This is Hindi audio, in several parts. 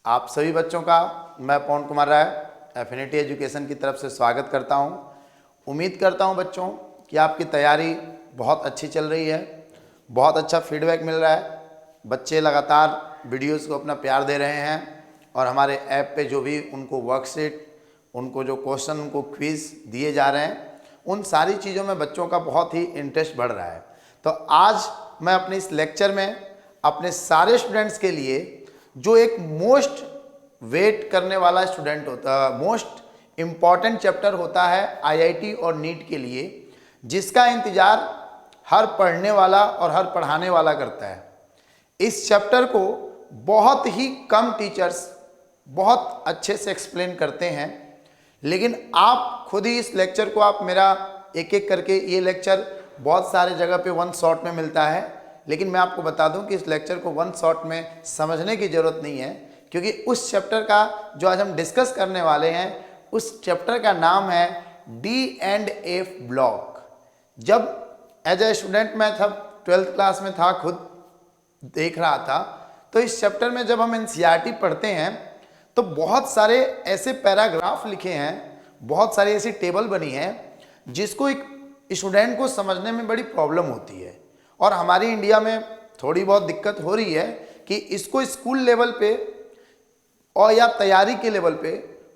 आप सभी बच्चों का मैं पवन कुमार राय एफिनिटी एजुकेशन की तरफ से स्वागत करता हूं। उम्मीद करता हूं बच्चों कि आपकी तैयारी बहुत अच्छी चल रही है, बहुत अच्छा फीडबैक मिल रहा है। बच्चे लगातार वीडियोस को अपना प्यार दे रहे हैं और हमारे ऐप पे जो भी उनको वर्कशीट, उनको जो क्वेश्चन, उनको क्विज़ दिए जा रहे हैं, उन सारी चीज़ों में बच्चों का बहुत ही इंटरेस्ट बढ़ रहा है। तो आज मैं अपने इस लेक्चर में अपने सारे स्टूडेंट्स के लिए जो एक मोस्ट वेट करने वाला स्टूडेंट होता है, मोस्ट इम्पॉर्टेंट चैप्टर होता है आईआईटी और नीट के लिए, जिसका इंतज़ार हर पढ़ने वाला और हर पढ़ाने वाला करता है। इस चैप्टर को बहुत ही कम टीचर्स बहुत अच्छे से एक्सप्लेन करते हैं, लेकिन आप खुद ही इस लेक्चर को आप मेरा एक एक करके, ये लेक्चर बहुत सारे जगह पे वन शॉट में मिलता है, लेकिन मैं आपको बता दूं कि इस लेक्चर को वन शॉट में समझने की ज़रूरत नहीं है, क्योंकि उस चैप्टर का जो आज हम डिस्कस करने वाले हैं, उस चैप्टर का नाम है D&F ब्लॉक। जब एज ए स्टूडेंट मैं था 12th क्लास में था, खुद देख रहा था, तो इस चैप्टर में जब हम एनसीईआरटी पढ़ते हैं तो बहुत सारे ऐसे पैराग्राफ लिखे हैं, बहुत सारी ऐसी टेबल बनी है जिसको एक स्टूडेंट को समझने में बड़ी प्रॉब्लम होती है। और हमारी इंडिया में थोड़ी बहुत दिक्कत हो रही है कि इसको स्कूल लेवल पे और या तैयारी के लेवल पे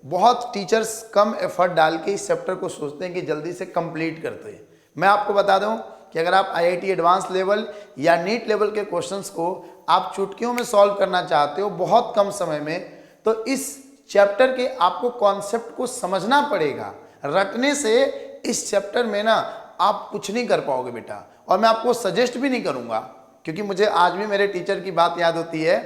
बहुत टीचर्स कम एफर्ट डाल के इस चैप्टर को सोचते हैं कि जल्दी से कंप्लीट करते हैं। मैं आपको बता दूं कि अगर आप आईआईटी एडवांस लेवल या नीट लेवल के क्वेश्चंस को आप चुटकियों में सॉल्व करना चाहते हो बहुत कम समय में, तो इस चैप्टर के आपको कॉन्सेप्ट को समझना पड़ेगा। रटने से इस चैप्टर में ना आप कुछ नहीं कर पाओगे बेटा, और मैं आपको सजेस्ट भी नहीं करूंगा, क्योंकि मुझे आज भी मेरे टीचर की बात याद होती है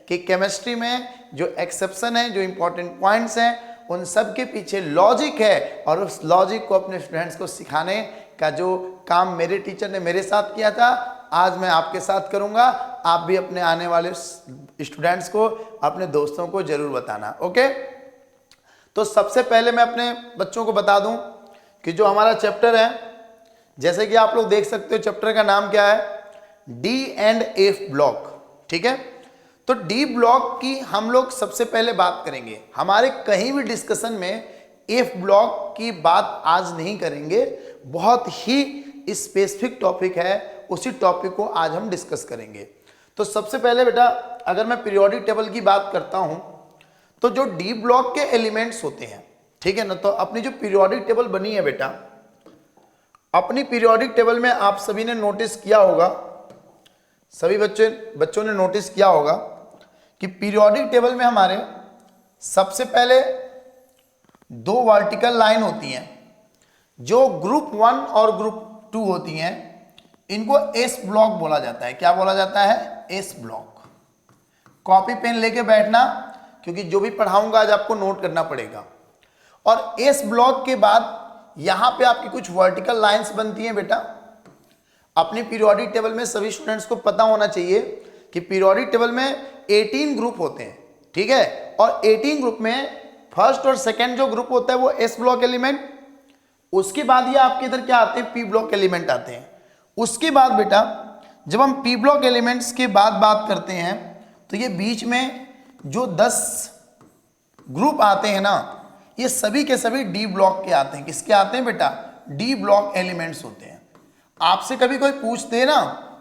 कि केमिस्ट्री में जो एक्सेप्शन है, जो इंपॉर्टेंट पॉइंट्स हैं, उन सब के पीछे लॉजिक है, और उस लॉजिक को अपने स्टूडेंट्स को सिखाने का जो काम मेरे टीचर ने मेरे साथ किया था, आज मैं आपके साथ करूंगा। आप भी अपने आने वाले स्टूडेंट्स को, अपने दोस्तों को जरूर बताना। ओके, तो सबसे पहले मैं अपने बच्चों को बता दूं कि जो हमारा चैप्टर है, जैसे कि आप लोग देख सकते हो, चैप्टर का नाम क्या है, D&F ब्लॉक। ठीक है, तो डी ब्लॉक की हम लोग सबसे पहले बात करेंगे। हमारे कहीं भी डिस्कशन में एफ ब्लॉक की बात आज नहीं करेंगे, बहुत ही स्पेसिफिक टॉपिक है, उसी टॉपिक को आज हम डिस्कस करेंगे। तो सबसे पहले बेटा, अगर मैं पीरियोडिक टेबल की बात करता हूं, तो जो डी ब्लॉक के एलिमेंट्स होते हैं, ठीक है ना, तो अपनी जो पीरियोडिक टेबल बनी है बेटा, अपनी पीरियोडिक टेबल में आप सभी ने नोटिस किया होगा, सभी बच्चों ने नोटिस किया होगा कि पीरियोडिक टेबल में हमारे सबसे पहले दो वर्टिकल लाइन होती हैं, जो ग्रुप 1 और ग्रुप 2 होती हैं, इनको एस ब्लॉक बोला जाता है। क्या बोला जाता है? S block. कॉपी पेन लेके बैठना, क्योंकि जो भी पढ़ाऊंगा आज आपको नोट करना पड़ेगा। और एस ब्लॉक के बाद यहां पे आपकी कुछ वर्टिकल लाइंस बनती हैं बेटा। अपनी पीरियोडिक टेबल में सभी स्टूडेंट्स को पता होना चाहिए कि पीरियोडिक टेबल में 18 ग्रुप होते हैं, ठीक है, और 18 ग्रुप में फर्स्ट और सेकंड जो ग्रुप होता है वो एस ब्लॉक एलिमेंट, उसके बाद ये आपके इधर क्या आते हैं, पी ब्लॉक एलिमेंट आते हैं। उसके बाद बेटा जब हम पी ब्लॉक एलिमेंट्स के बाद बात करते हैं, तो ये बीच में जो 10 ग्रुप आते हैं ना, ये सभी के सभी डी ब्लॉक के आते हैं। किसके आते हैं बेटा? डी ब्लॉक एलिमेंट्स होते हैं। आपसे कभी कोई पूछते हैं ना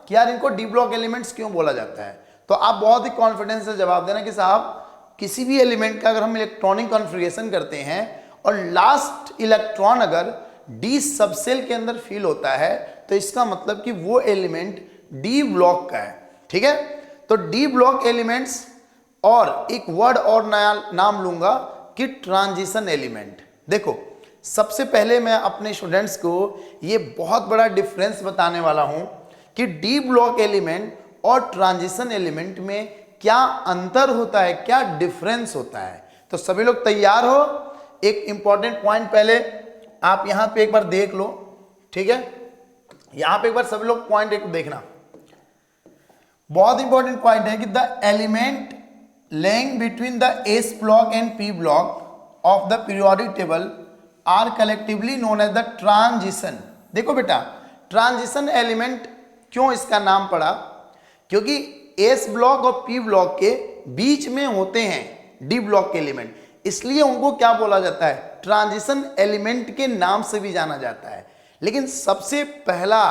कि यार इनको डी ब्लॉक एलिमेंट्स क्यों बोला जाता है, तो आप बहुत ही कॉन्फिडेंस से जवाब देना कि साहब, किसी भी एलिमेंट का अगर हम इलेक्ट्रॉनिक कॉन्फ़िगरेशन करते हैं और लास्ट इलेक्ट्रॉन अगर डी सबसेल के अंदर फील होता है, तो इसका मतलब कि वो एलिमेंट डी ब्लॉक का है। ठीक है, तो डी ब्लॉक एलिमेंट्स, और एक वर्ड और नया नाम लूंगा कि ट्रांजिशन एलिमेंट। देखो, सबसे पहले मैं अपने स्टूडेंट्स को ये बहुत बड़ा डिफरेंस बताने वाला हूं कि डी ब्लॉक एलिमेंट और ट्रांजिशन एलिमेंट में क्या अंतर होता है, क्या डिफरेंस होता है। तो सभी लोग तैयार हो? एक इंपॉर्टेंट पॉइंट पहले आप यहां पे एक बार देख लो, ठीक है, यहां पे एक बार सभी लोग पॉइंट एक देखना, बहुत इंपॉर्टेंट पॉइंट है कि the element lying between the S block and P block of the periodic table are collectively known as the transition. देखो बेटा, ट्रांजिशन एलिमेंट क्यों इसका नाम पड़ा? क्योंकि एस ब्लॉक और पी ब्लॉक के बीच में होते हैं डी ब्लॉक के एलिमेंट, इसलिए उनको क्या बोला जाता है, ट्रांजिशन एलिमेंट के नाम से भी जाना जाता है। लेकिन सबसे पहला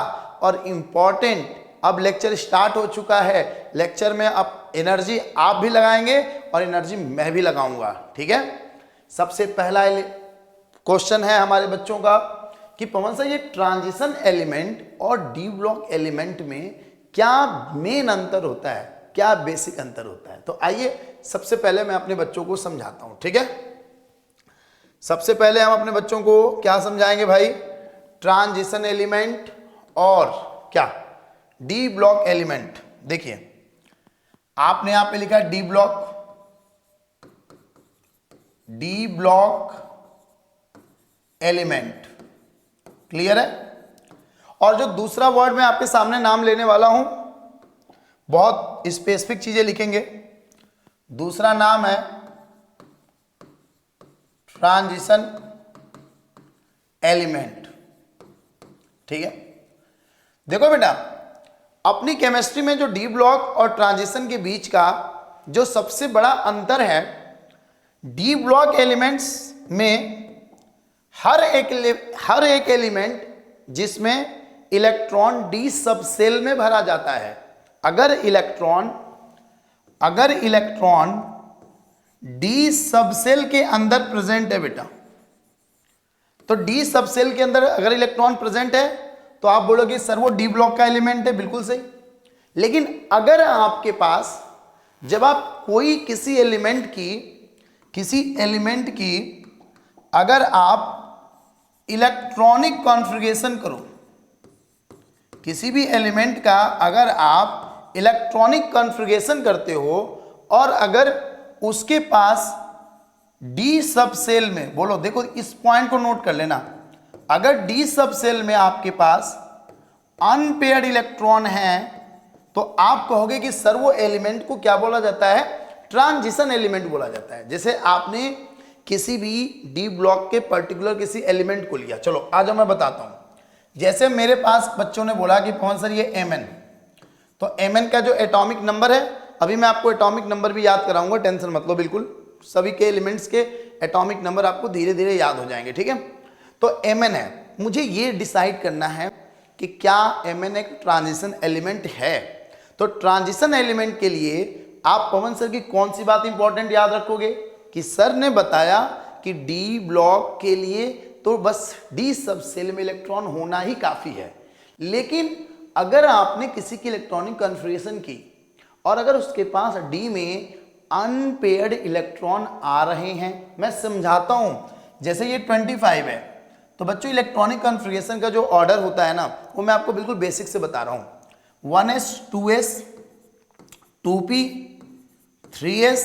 और इंपॉर्टेंट, अब लेक्चर स्टार्ट हो चुका है, लेक्चर में अब एनर्जी आप भी लगाएंगे और एनर्जी मैं भी लगाऊंगा, ठीक है। सबसे पहला क्वेश्चन है हमारे बच्चों का कि पवन सर ये ट्रांजिशन एलिमेंट और डी ब्लॉक एलिमेंट में क्या मेन अंतर होता है, क्या बेसिक अंतर होता है। तो आइए सबसे पहले मैं अपने बच्चों को समझाता हूं, ठीक है। सबसे पहले हम अपने बच्चों को क्या समझाएंगे भाई, ट्रांजिशन एलिमेंट और क्या, डी ब्लॉक एलिमेंट। देखिए आपने यहां पे लिखा डी ब्लॉक एलिमेंट, क्लियर है। और जो दूसरा वर्ड मैं आपके सामने नाम लेने वाला हूं, बहुत स्पेसिफिक चीजें लिखेंगे। दूसरा नाम है ट्रांजिशन एलिमेंट, ठीक है। देखो बेटा, अपनी केमिस्ट्री में जो डी ब्लॉक और ट्रांजिशन के बीच का जो सबसे बड़ा अंतर है, डी ब्लॉक एलिमेंट्स में हर एक एलिमेंट जिसमें इलेक्ट्रॉन डी सबसेल में भरा जाता है, अगर इलेक्ट्रॉन डी सबसेल के अंदर प्रेजेंट है बेटा, तो डी सबसेल के अंदर अगर इलेक्ट्रॉन प्रेजेंट है तो आप बोलोगे सर वो डी ब्लॉक का एलिमेंट है, बिल्कुल सही। लेकिन अगर आपके पास, जब आप कोई किसी एलिमेंट की अगर आप इलेक्ट्रॉनिक कॉन्फ़िगरेशन करो, किसी भी एलिमेंट का अगर आप इलेक्ट्रॉनिक कॉन्फ़िगरेशन करते हो और अगर उसके पास डी सबसेल में, बोलो देखो इस पॉइंट को नोट कर लेना, अगर डी सबसेल में आपके पास अनपेयर्ड इलेक्ट्रॉन है तो आप कहोगे कि सर वो एलिमेंट को क्या बोला जाता है, ट्रांजिशन एलिमेंट बोला जाता है। जैसे आपने किसी भी डी ब्लॉक के पर्टिकुलर किसी एलिमेंट को लिया, चलो आज मैं बताता हूं। जैसे मेरे पास बच्चों ने बोला कि पवन सर ये Mn, तो Mn का जो एटॉमिक नंबर है, अभी मैं आपको एटॉमिक नंबर भी याद कराऊंगा, टेंशन मत लो, बिल्कुल सभी के एलिमेंट्स के एटॉमिक नंबर आपको धीरे धीरे याद हो जाएंगे, ठीक है। तो Mn है, मुझे ये डिसाइड करना है कि क्या Mn एक ट्रांजिशन एलिमेंट है। तो ट्रांजिशन एलिमेंट के लिए आप पवन सर की कौन सी बात इंपॉर्टेंट याद रखोगे कि सर ने बताया कि डी ब्लॉक के लिए तो बस डी सबसेल में इलेक्ट्रॉन होना ही काफी है। लेकिन अगर आपने किसी की इलेक्ट्रॉनिक कॉन्फ़िगरेशन की और अगर उसके पास डी में अनपेयर्ड इलेक्ट्रॉन आ रहे हैं, मैं समझाता हूं, जैसे ये 25 है, तो बच्चों इलेक्ट्रॉनिक कॉन्फ़िगरेशन का जो ऑर्डर होता है ना, वो मैं आपको बिल्कुल बेसिक से बता रहा हूं। 1s 2s 2p 3s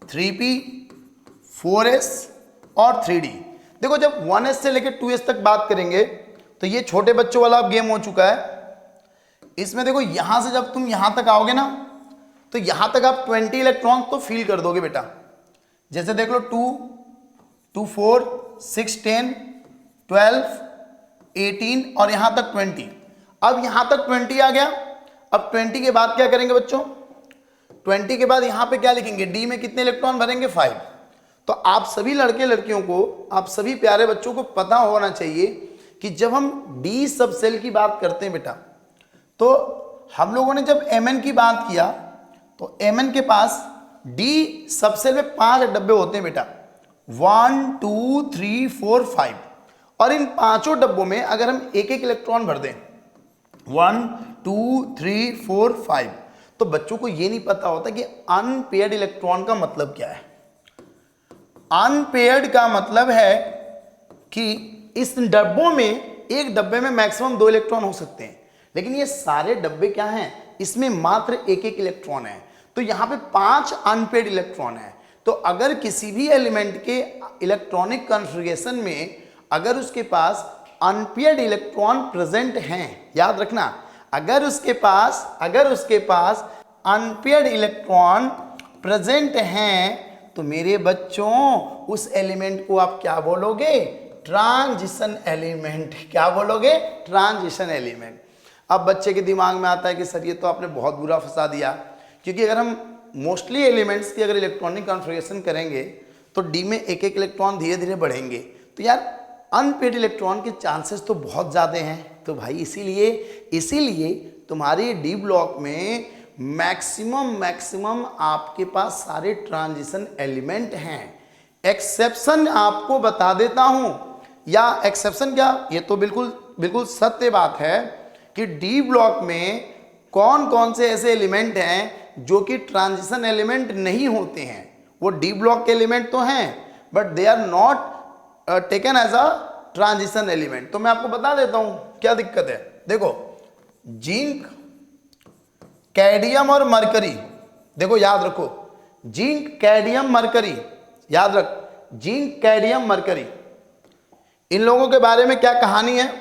3p 4s और 3d। देखो जब 1s से लेकर 2s तक बात करेंगे तो ये छोटे बच्चों वाला अब गेम हो चुका है। इसमें देखो यहां से जब तुम यहां तक आओगे ना, तो यहां तक आप 20 इलेक्ट्रॉन तो फील कर दोगे बेटा। जैसे देख लो 2 2 4 6 10 12 18 और यहां तक 20। अब यहां तक 20 आ गया। अब 20 के बाद क्या करेंगे बच्चों, 20 के बाद यहां पे क्या लिखेंगे, डी में कितने इलेक्ट्रॉन भरेंगे, 5। तो आप सभी लड़के लड़कियों को, आप सभी प्यारे बच्चों को पता होना चाहिए कि जब हम डी सबसेल की बात करते हैं बेटा, तो हम लोगों ने जब Mn की बात किया तो Mn के पास डी सबसेल में 5 डब्बे होते हैं बेटा, 1 2 3 4 5। और इन 5 डब्बों में अगर हम एक एक इलेक्ट्रॉन भर दें 1 2 3 4 5, तो बच्चों को ये नहीं पता होता कि अनपेयर्ड इलेक्ट्रॉन का मतलब क्या है। अनपेयर्ड का मतलब है कि इस डब्बों में, एक डब्बे में मैक्सिमम 2 इलेक्ट्रॉन हो सकते हैं, लेकिन ये सारे डब्बे क्या हैं, इसमें मात्र एक एक इलेक्ट्रॉन है। तो यहां पे 5 अनपेयर्ड इलेक्ट्रॉन है। तो अगर किसी भी एलिमेंट के इलेक्ट्रॉनिक कॉन्फ़िगरेशन में अगर उसके पास अनपेयर्ड इलेक्ट्रॉन प्रेजेंट हैं, याद रखना, अगर उसके पास अनपेयर्ड इलेक्ट्रॉन प्रेजेंट हैं, तो मेरे बच्चों उस एलिमेंट को आप क्या बोलोगे, ट्रांजिशन एलिमेंट। क्या बोलोगे, ट्रांजिशन एलिमेंट। अब बच्चे के दिमाग में आता है कि सर ये तो आपने बहुत बुरा फंसा दिया, क्योंकि अगर हम मोस्टली एलिमेंट्स की अगर इलेक्ट्रॉनिक कॉन्फ़िगरेशन करेंगे तो डी में एक एक इलेक्ट्रॉन धीरे धीरे बढ़ेंगे, तो यार अनपेड इलेक्ट्रॉन के चांसेस तो बहुत ज़्यादा हैं। तो भाई इसीलिए तुम्हारी डी ब्लॉक में मैक्सिमम आपके पास सारे ट्रांजिशन एलिमेंट हैं। एक्सेप्शन आपको बता देता हूं, या एक्सेप्शन क्या, ये तो बिल्कुल सत्य बात है कि डी ब्लॉक में कौन कौन से ऐसे एलिमेंट हैं जो कि ट्रांजिशन एलिमेंट नहीं होते हैं। वो डी ब्लॉक के एलिमेंट तो हैं but they are not taken as a transition element. तो मैं आपको बता देता हूं क्या दिक्कत है। देखो जिंक, कैडमियम और मरकरी, देखो याद रखो, जिंक, कैडमियम, मरकरी, याद रख, जिंक, कैडमियम, मरकरी, इन लोगों के बारे में क्या कहानी है?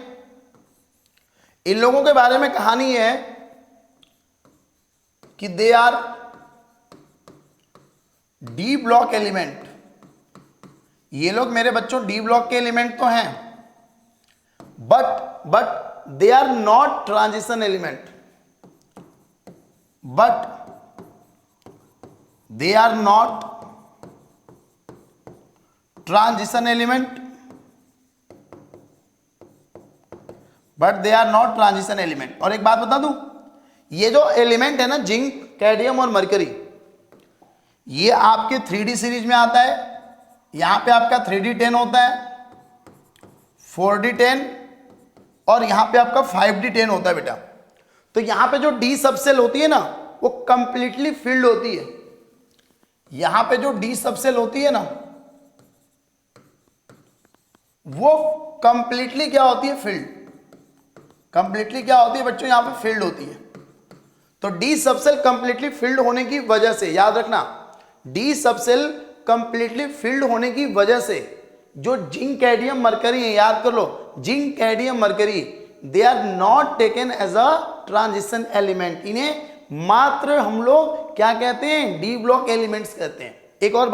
इन लोगों के बारे में कहानी है कि they R D block element. ये लोग मेरे बच्चों डी ब्लॉक के एलिमेंट तो हैं but they are not transition element, but they are not transition element, but they are not transition element. और एक बात बता दूं, ये जो एलिमेंट है ना जिंक, कैडमियम और मरकरी, ये आपके 3D सीरीज में आता है। यहां पे आपका 3D10 होता है, 4D10 और यहां पे आपका 5D10 होता है बेटा। तो यहां पे जो डी सबसेल होती है ना वो कंप्लीटली फिल्ड होती है। यहां पे जो डी सबसेल होती है ना वो कंप्लीटली क्या होती है? फिल्ड। कंप्लीटली क्या होती है बच्चों? यहां पे फील्ड होती है। तो डी सबसेल कंप्लीटली फील्ड होने की वजह से, याद रखना, डी सबसेल कंप्लीटली फील्ड होने की वजह से जो जिंक, कैडमियम, मरकरी है, याद कर लो, zinc, cadmium, mercury, they are not taken as a transition element. इन्हें मात्र हम लोग क्या कहते हैं? डी ब्लॉक एलिमेंट्स कहते हैं। एक और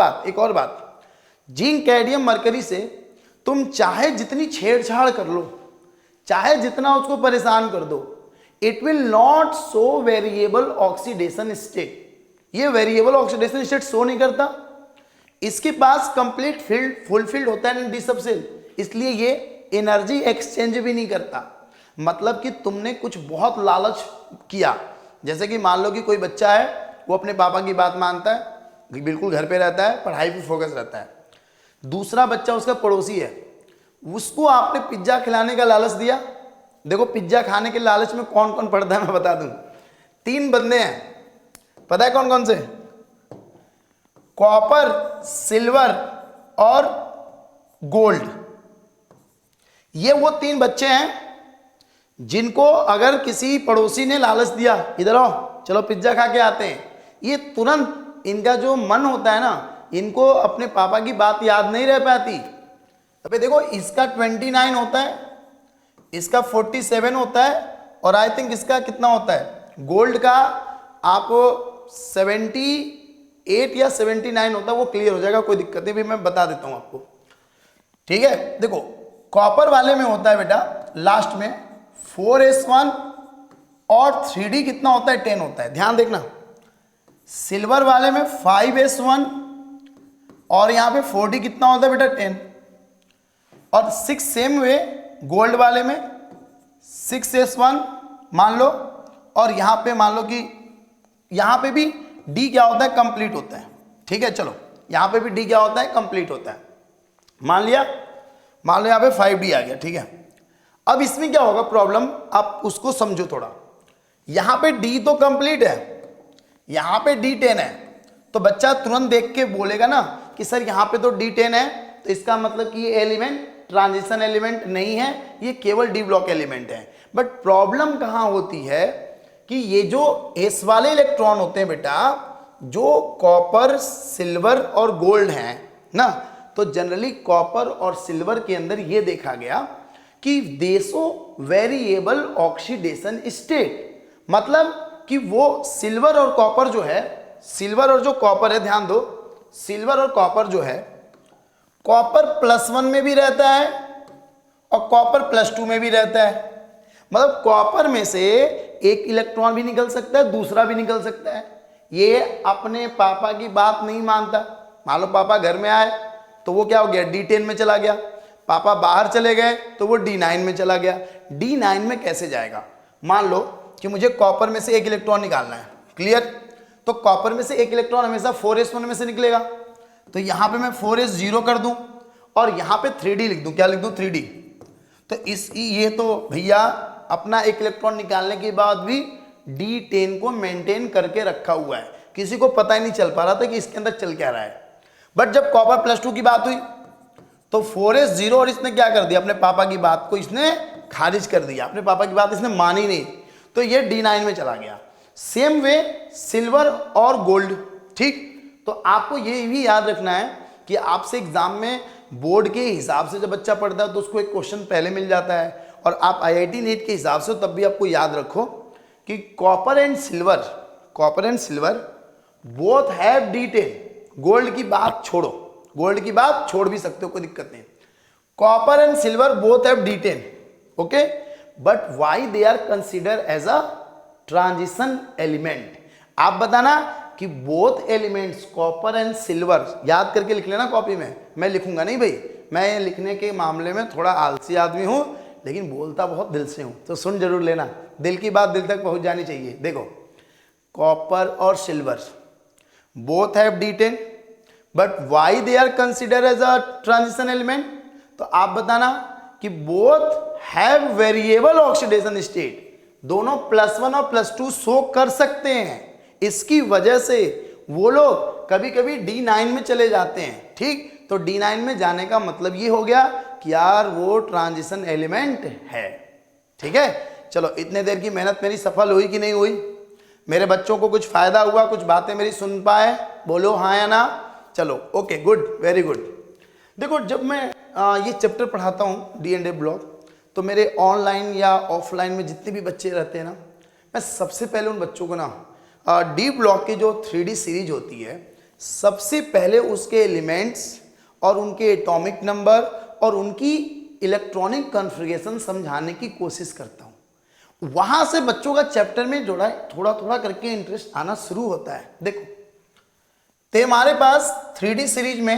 बात, जिंक, कैडमियम, मरकरी से तुम चाहे जितनी छेड़छाड़ कर लो, चाहे जितना उसको परेशान कर दो, it will not show variable oxidation state. ये वेरिएबल ऑक्सीडेशन स्टेट शो नहीं करता। इसके पास कंप्लीट फील्ड, फुलफिल्ड होता है डी सबसेल, इसलिए ये एनर्जी एक्सचेंज भी नहीं करता। मतलब कि तुमने कुछ बहुत लालच किया, जैसे कि मान लो कि कोई बच्चा है, वो अपने पापा की बात मानता है, बिल्कुल घर पे रहता है, पढ़ाई पे फोकस रहता है। दूसरा बच्चा उसका पड़ोसी है, उसको आपने पिज्जा खिलाने का लालच दिया। देखो पिज्जा खाने के लालच में कौन कौन पड़ता है मैं बता दूं। 3 बंदे हैं, पता है कौन कौन से? कॉपर, सिल्वर और गोल्ड। ये वो 3 बच्चे हैं जिनको अगर किसी पड़ोसी ने लालच दिया, इधर आओ चलो पिज्जा खा के आते हैं, ये तुरंत इनका जो मन होता है ना, इनको अपने पापा की बात याद नहीं रह पाती। अबे देखो इसका 29 होता है, इसका 47 होता है, और आई थिंक इसका कितना होता है गोल्ड का, आपको 78 या 79 होता है। वो क्लियर हो जाएगा, कोई दिक्कत नहीं, भी मैं बता देता हूं आपको, ठीक है। देखो कॉपर वाले में होता है बेटा लास्ट में 4s1 और 3D कितना होता है? 10 होता है, ध्यान देखना। सिल्वर वाले में 5s1 और यहां पे 4D कितना होता है बेटा? 10। और 6 सेम वे गोल्ड वाले में 6s1 मान लो, और यहां पे मान लो कि यहां पे भी D क्या होता है? कंप्लीट होता है, ठीक है। चलो यहां पे भी D क्या होता है? कंप्लीट होता है। मान लो यहां पे 5D आ गया, ठीक है। अब इसमें क्या होगा प्रॉब्लम, आप उसको समझो थोड़ा। यहां पे D तो कंप्लीट है, यहां पे D10 है, तो बच्चा तुरंत देख के बोलेगा ना कि सर यहां पे तो D10 है, तो इसका मतलब कि ये एलिमेंट ट्रांजिशन एलिमेंट नहीं है, ये केवल डी ब्लॉक एलिमेंट है। बट प्रॉब्लम कहां होती है कि ये जो एस वाले इलेक्ट्रॉन होते हैं बेटा, जो कॉपर, सिल्वर और गोल्ड हैं ना, तो जनरली कॉपर और सिल्वर के अंदर ये देखा गया कि दे शो वेरिएबल ऑक्सीडेशन स्टेट। मतलब कि वो सिल्वर और कॉपर जो है, सिल्वर और जो कॉपर है, ध्यान दो, सिल्वर और कॉपर जो है, कॉपर +1 में भी रहता है और कॉपर +2 में भी रहता है। मतलब कॉपर में से एक इलेक्ट्रॉन भी निकल सकता है, दूसरा भी निकल सकता है। ये अपने पापा की बात नहीं मानता। मान लो पापा घर में आए तो वो क्या हो गया, D10 में चला गया। पापा बाहर चले गए तो वो D9 में चला गया। D9 में कैसे जाएगा? मान लो कि मुझे कॉपर में से एक इलेक्ट्रॉन निकालना है, क्लियर? तो कॉपर में से एक इलेक्ट्रॉन हमेशा 4s1 में से निकलेगा। तो यहां पे मैं 4s0 कर दूं और यहां पे 3d लिख दूं। क्या लिख दूं? 3d। तो ये तो भैया अपना एक इलेक्ट्रॉन निकालने के बाद भी D10 को मेंटेन करके रखा हुआ है, किसी को पता ही नहीं चल पा रहा था कि इसके अंदर चल क्या रहा है। बट जब कॉपर +2 की बात हुई तो 4s0 और इसने क्या कर दिया, अपने पापा की बात को इसने खारिज कर दिया, अपने पापा की बात इसने मानी नहीं, तो ये D9 में चला गया। सेम वे सिल्वर और गोल्ड, ठीक? तो आपको ये भी याद रखना है कि आपसे एग्जाम में बोर्ड के हिसाब से जब बच्चा पढ़ता है तो उसको एक क्वेश्चन पहले मिल जाता है, और आप IIT नीट के हिसाब से तब भी आपको याद रखो कि copper and silver both have D10। Gold की बात छोड़ो, गोल्ड की बात छोड़ भी सकते हो, कोई दिक्कत नहीं। Copper and silver both have D10, okay, but why they are consider as a transition element? आप बताना कि both elements copper and silver, याद करके लिख लेना कॉपी में, मैं लिखूंगा नहीं भाई, मैं लिखने के मामले में थोड़ा आलसी आदमी हूं, लेकिन बोलता बहुत दिल से हूं, तो सुन जरूर लेना, दिल की बात दिल तक पहुंच जानी चाहिए। देखो, कॉपर और silver both have D10, but why they are consider as a transition element? तो आप बताना कि both have variable oxidation state, दोनों +1 और +2 शो कर सकते हैं। इसकी वजह से वो लोग कभी कभी D9 में चले जाते हैं, ठीक? तो D9 में जाने का मतलब ये हो गया कि यार वो ट्रांजिशन एलिमेंट है, ठीक है? चलो, इतने देर की मेहनत मेरी सफल हुई कि नहीं हुई? मेरे बच्चों को कुछ फायदा हुआ, कुछ बातें मेरी सुन पाए? बोलो हाँ या ना। चलो, ओके, गुड, वेरी गुड। देखो, जब मैं ये चैप्टर पढ़ाता हूँ D&A ब्लॉक, तो मेरे ऑनलाइन या ऑफलाइन में जितने भी बच्चे रहते हैं ना, मैं सबसे पहले उन बच्चों को ना D ब्लॉक की जो 3D सीरीज होती है, सबसे पहले उसके एलिमेंट्स और उनके एटॉमिक नंबर और उनकी इलेक्ट्रॉनिक कॉन्फ़िगरेशन समझाने की कोशिश करता हूँ। वहां से बच्चों का चैप्टर में थोड़ा थोड़ा करके इंटरेस्ट आना शुरू होता है। देखो, तो हमारे पास 3D सीरीज में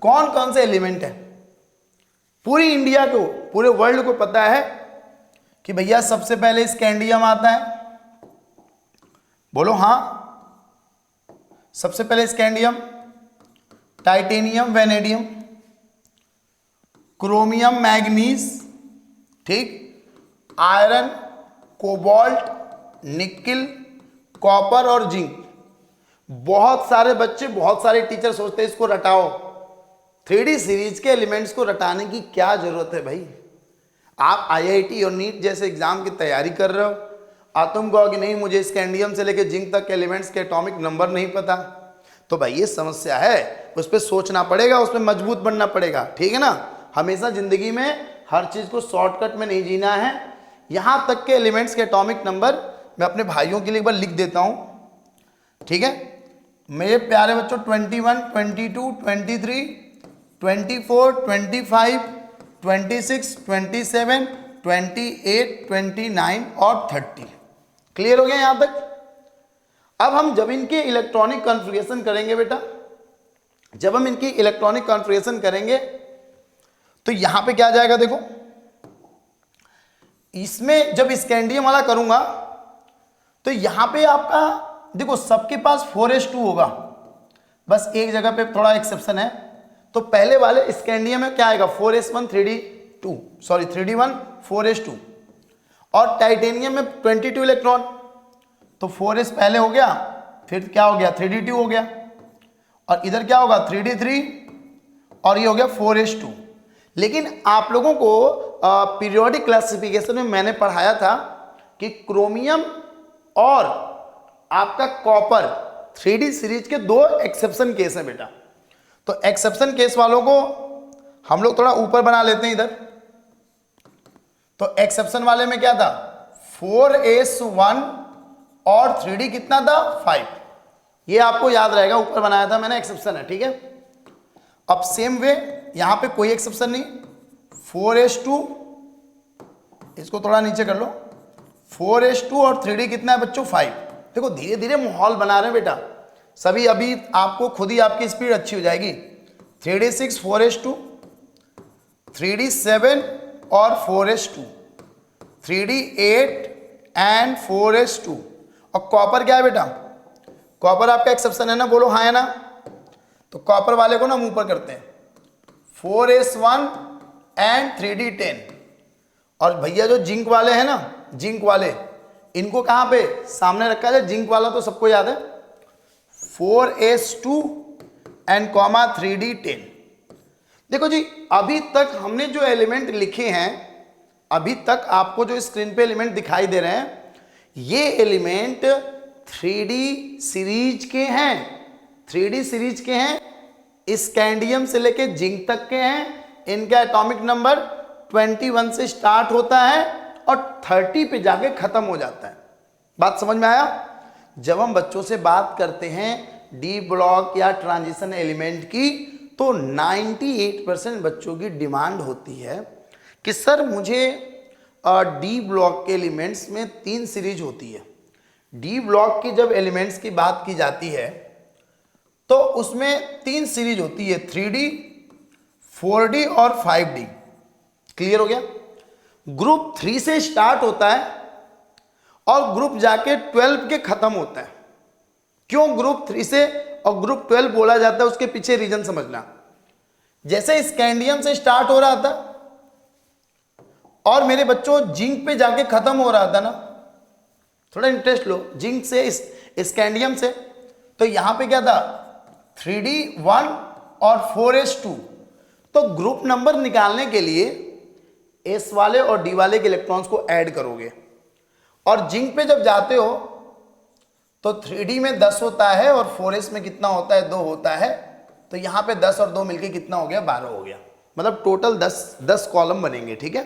कौन कौन से एलिमेंट है? पूरी इंडिया को, पूरे वर्ल्ड को पता है कि भैया सबसे पहले स्कैंडियम आता है। बोलो हाँ। सबसे पहले scandium, titanium, vanadium, chromium, manganese, ठीक, आयरन, कोबाल्ट, निकिल, कॉपर और जिंक। बहुत सारे बच्चे, बहुत सारे टीचर सोचते हैं इसको रटाओ। 3D सीरीज के एलिमेंट्स को रटाने की क्या जरूरत है भाई? आप IIT और नीट जैसे एग्जाम की तैयारी कर रहे हो, तुम कहो कि नहीं मुझे स्कैंडियम से लेकर जिंक तक के एलिमेंट्स के एटॉमिक नंबर नहीं पता, तो भाई ये समस्या है, उस पर सोचना पड़ेगा, उस पर मजबूत बनना पड़ेगा, ठीक है ना? हमेशा जिंदगी में हर चीज को शॉर्टकट में नहीं जीना है। यहां तक के एलिमेंट्स के एटॉमिक नंबर मैं अपने भाइयों के लिए एक बार लिख देता हूं, ठीक है? मेरे प्यारे बच्चों, 21, 22, 23, 24, 25, 26, 27, 28, 29 और 30। क्लियर हो गया यहां तक? अब हम जब इनके इलेक्ट्रॉनिक कॉन्फ़िगरेशन करेंगे बेटा, जब हम इनकी इलेक्ट्रॉनिक कॉन्फ़िगरेशन करेंगे तो यहां पे क्या जाएगा? देखो, इसमें जब स्कैंडियम वाला करूंगा तो यहां पे आपका देखो सबके पास 4s2 होगा, बस एक जगह पे थोड़ा एक्सेप्शन है। तो पहले वाले स्कैंडियम में क्या आएगा? 4s1 3d2, sorry 3d1 4s2, और टाइटेनियम में 22 इलेक्ट्रॉन, तो 4s पहले हो गया, फिर क्या हो गया? 3d2 हो गया, और इधर क्या होगा? 3d3, और ये हो गया 4s2। लेकिन आप लोगों को पीरियोडिक क्लासिफिकेशन में मैंने पढ़ाया था कि क्रोमियम और आपका कॉपर 3D सीरीज के 2 एक्सेप्शन केस हैं बेटा। तो एक्सेप्शन केस वालों को हम लोग थोड़ा ऊपर बना लेते हैं इधर। तो एक्सेप्शन वाले में क्या था? 4s1 और 3D कितना था? 5। ये आपको याद रहेगा, ऊपर बनाया था मैंने, एक्सेप्शन है, ठीक है? अब सेम वे यहां पे कोई एक्सेप्शन नहीं, 4s2, इसको थोड़ा नीचे कर लो, 4s2 और 3D कितना है बच्चों? 5। देखो धीरे धीरे माहौल बना रहे हैं बेटा सभी, अभी आपको खुद ही आपकी स्पीड अच्छी हो जाएगी। 3D6 4s2, 3D7 और 4s2, 3D8 एंड 4s2। और कॉपर क्या है बेटा, कॉपर आपका एक्सेप्शन है ना, बोलो हाँ है ना। तो कॉपर वाले को ना हम ऊपर करते हैं 4s1 एंड 3D10। और भैया जो जिंक वाले हैं ना, जिंक वाले, इनको कहां पे सामने रखा है, जिंक वाला तो सबको याद है, 4s2 एंड कॉमा 3D10। देखो जी अभी तक हमने जो एलिमेंट लिखे हैं, अभी तक आपको जो स्क्रीन पे एलिमेंट दिखाई दे रहे हैं, ये एलिमेंट 3D सीरीज के हैं, 3D सीरीज के हैं, स्कैंडियम से लेके जिंक तक के हैं। इनका एटॉमिक नंबर 21 से स्टार्ट होता है और 30 पे जाके खत्म हो जाता है। बात समझ में आया? जब हम बच्चों से बात करते हैं डी ब्लॉक या ट्रांजिशन एलिमेंट की, तो 98% बच्चों की डिमांड होती है कि सर मुझे डी ब्लॉक के एलिमेंट्स में 3 सीरीज होती है। डी ब्लॉक की जब एलिमेंट्स की बात की जाती है तो उसमें 3 सीरीज होती है, 3D, 4D और 5D। क्लियर हो गया? ग्रुप 3 से स्टार्ट होता है और ग्रुप जाके 12 के खत्म होता है। क्यों ग्रुप 3 से और ग्रुप 12 बोला जाता है, उसके पीछे रीजन समझना। जैसे स्कैंडियम से स्टार्ट हो रहा था और मेरे बच्चों जिंक पे जाके खत्म हो रहा था ना, थोड़ा इंटरेस्ट लो, जिंक से स्कैंडियम से, तो यहां पे क्या था 3D1 और 4s2। तो ग्रुप नंबर निकालने के लिए S वाले और D वाले के इलेक्ट्रॉन्स को ऐड करोगे, और जिंक पे जब जाते हो तो 3D में 10 होता है और 4s में कितना होता है, 2 होता है। तो यहां पे 10 और 2 मिलके कितना हो गया, 12 हो गया। मतलब टोटल 10 कॉलम बनेंगे। ठीक है,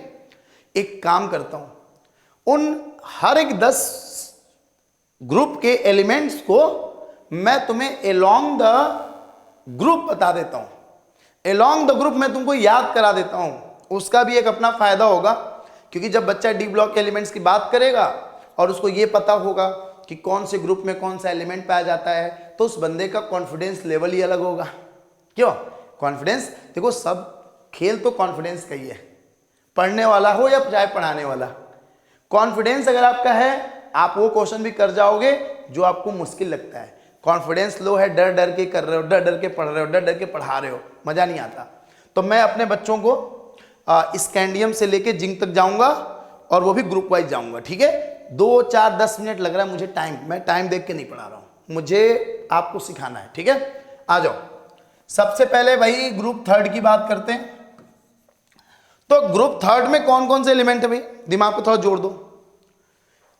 एक काम करता हूं, उन हर एक 10 ग्रुप के एलिमेंट्स को मैं तुम्हें एलोंग द ग्रुप बता देता हूं, एलोंग द ग्रुप मैं तुमको याद करा देता हूं। उसका भी एक अपना फायदा होगा, क्योंकि जब बच्चा डी ब्लॉक के एलिमेंट्स की बात करेगा और उसको ये पता होगा कि कौन से ग्रुप में कौन सा एलिमेंट पाया जाता है, तो उस बंदे का कॉन्फिडेंस लेवल ही अलग होगा। क्यों? कॉन्फिडेंस, देखो सब खेल तो कॉन्फिडेंस का ही है, पढ़ने वाला हो या चाहे पढ़ाने वाला। कॉन्फिडेंस अगर आपका है, आप वो क्वेश्चन भी कर जाओगे जो आपको मुश्किल लगता है। कॉन्फिडेंस लो है, डर डर के कर रहे हो, डर डर के पढ़ रहे हो, डर डर के पढ़ा रहे हो, मजा नहीं आता। तो मैं अपने बच्चों को स्कैंडियम से लेके जिंक तक जाऊंगा और वो भी ग्रुप वाइज जाऊंगा। ठीक है, 2, 4, 10 मिनट लग रहा है मुझे टाइम, मैं टाइम देख के नहीं पढ़ा रहा हूं, मुझे आपको सिखाना है। ठीक है, आ जाओ। सबसे पहले भाई ग्रुप 3 की बात करते हैं। तो ग्रुप 3 में कौन कौन से एलिमेंट है भाई, दिमाग पे थोड़ा जोड़ दो।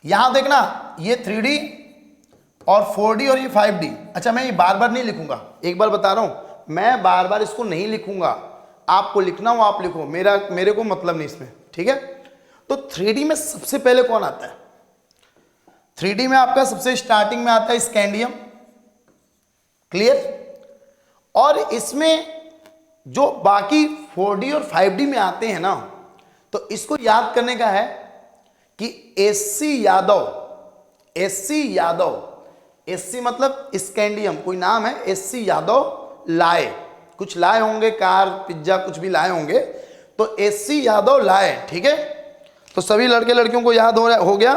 यहां देखना, ये 3D और 4D और ये 5D। अच्छा, मैं ये बार बार नहीं लिखूंगा, एक बार बता रहा हूं, मैं बार बार इसको नहीं लिखूंगा, आपको लिखना हो आप लिखो, मेरे को मतलब नहीं इसमें। ठीक है, तो 3D में सबसे पहले कौन आता है? 3D में आपका सबसे स्टार्टिंग में आता है स्कैंडियम। क्लियर? और इसमें जो बाकी 4D और 5D में आते हैं ना, तो इसको याद करने का है कि SC यादव, SC मतलब स्कैंडियम, कोई नाम है, SC यादव लाए, कुछ लाए होंगे, कार पिज्जा कुछ भी लाए होंगे, तो SC यादव लाए। ठीक है, तो सभी लड़के लड़कियों को याद हो गया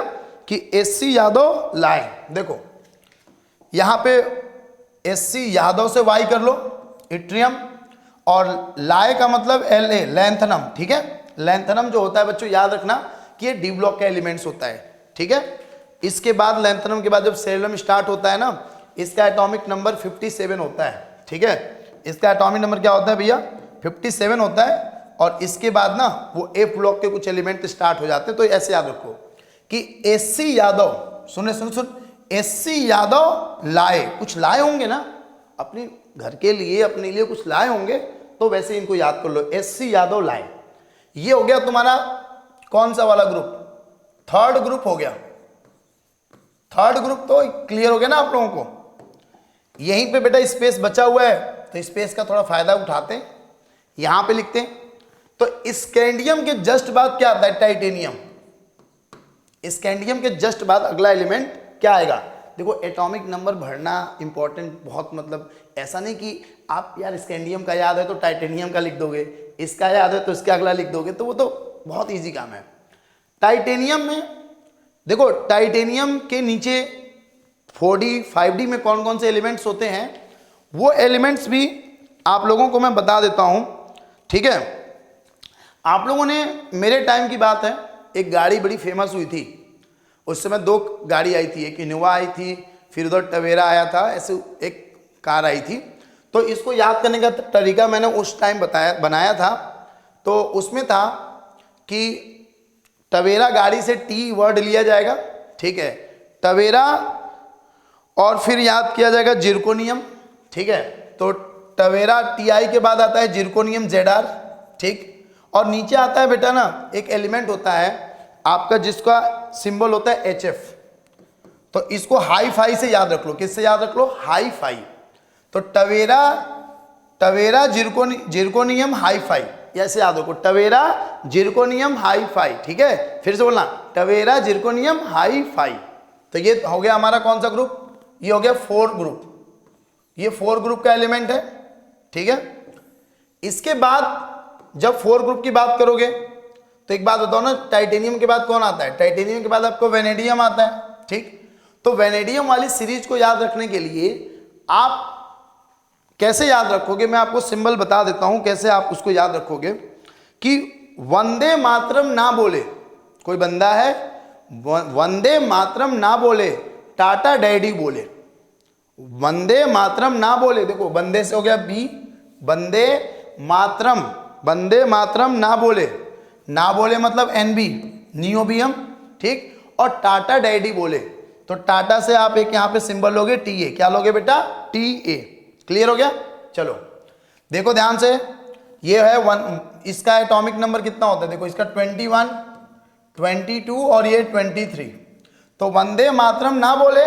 कि SC यादव लाए। देखो यहां पे SC यादव से Y कर लो, इट्रियम, और लाए का मतलब La, लैंथनम। ठीक है, लैंथनम जो होता है बच्चों याद रखना कि ये डी ब्लॉक का एलिमेंट्स होता है। ठीक है, इसके बाद लैंथनम के बाद जब सेलेनियम स्टार्ट होता है ना, इसका एटॉमिक नंबर 57 होता है। ठीक है, इसका एटॉमिक नंबर क्या होता है भैया, 57 होता है। और इसके बाद ना वो F ब्लॉक के कुछ एलिमेंट स्टार्ट हो जाते हैं। तो ऐसे याद रखो कि SC यादव, सुन SC यादव लाए, कुछ लाए होंगे ना अपने घर के लिए, अपने लिए कुछ लाए होंगे, तो वैसे इनको याद कर लो, SC यादव लाए। ये हो गया तुम्हारा कौन सा वाला ग्रुप, 3rd ग्रुप हो गया। 3rd ग्रुप तो क्लियर हो गया ना आप लोगों को। यहीं पे बेटा स्पेस बचा हुआ है, तो स्पेस का थोड़ा फायदा उठाते हैं, यहां पे लिखते हैं। तो स्कैंडियम के जस्ट बाद क्या आता है, टाइटेनियम। स्कैंडियम के जस्ट बाद अगला एलिमेंट क्या आएगा, देखो एटॉमिक नंबर भरना इंपॉर्टेंट बहुत, मतलब ऐसा नहीं कि आप यार स्कैंडियम का याद है तो टाइटेनियम का लिख दोगे, इसका याद है तो इसका अगला लिख दोगे, तो वो तो बहुत इजी काम है। टाइटेनियम में देखो, टाइटेनियम के नीचे 4D 5D में कौन कौन से एलिमेंट्स होते हैं, वो एलिमेंट्स भी आप लोगों को मैं बता देता हूं, ठीक है। आप लोगों ने, मेरे टाइम की बात है, एक गाड़ी बड़ी फेमस हुई थी, उस समय 2 गाड़ी आई थी, एक इनोवा आई थी, फिर उधर टवेरा आया था, ऐसे एक कार आई थी। तो इसको याद करने का तरीका मैंने उस टाइम बनाया था। तो उसमें था कि टवेरा गाड़ी से टी वर्ड लिया जाएगा, ठीक है, टवेरा, और फिर याद किया जाएगा जिरकोनियम, ठीक है। तो टवेरा TI के बाद आता है जिरकोनियम ZR, ठीक, और नीचे आता है बेटा ना एक एलिमेंट होता है आपका जिसका सिंबल होता है HF। तो इसको हाई फाई से याद रख लो, किससे याद रख लो, हाई फाई। तो टवेरा जिरकोनियम हाई फाई, ऐसे याद रखो, टवेरा जिरकोनियम हाई फाई, ठीक है। फिर से बोलना, टवेरा जिरकोनियम हाई फाई। तो ये हो गया हमारा कौन सा ग्रुप, ये हो गया 4 ग्रुप, ये 4 ग्रुप का एलिमेंट है, ठीक है। इसके बाद जब 4 ग्रुप की बात करोगे तो एक बात बताओ ना, टाइटेनियम के बाद कौन आता है, टाइटेनियम के बाद आपको वेनेडियम आता है, ठीक। तो वेनेडियम वाली सीरीज को याद रखने के लिए आप कैसे याद रखोगे, मैं आपको सिंबल बता देता हूं कैसे आप उसको याद रखोगे। कि वंदे मातरम ना बोले, कोई बंदा है वंदे मातरम ना बोले, टाटा डैडी बोले। वंदे मातरम ना बोले, देखो वंदे से हो गया बी, वंदे मातरम ना बोले, ना बोले मतलब NB नियोबियम, ठीक, और टाटा डैडी बोले। तो टाटा से आप एक यहां पे सिंबल लोगे TA, क्या लोगे बेटा, TA। क्लियर हो गया। चलो देखो ध्यान से, ये है 1, इसका एटॉमिक नंबर कितना होता है, देखो इसका 21, 22 और ये 23। तो वंदे मातरम ना बोले,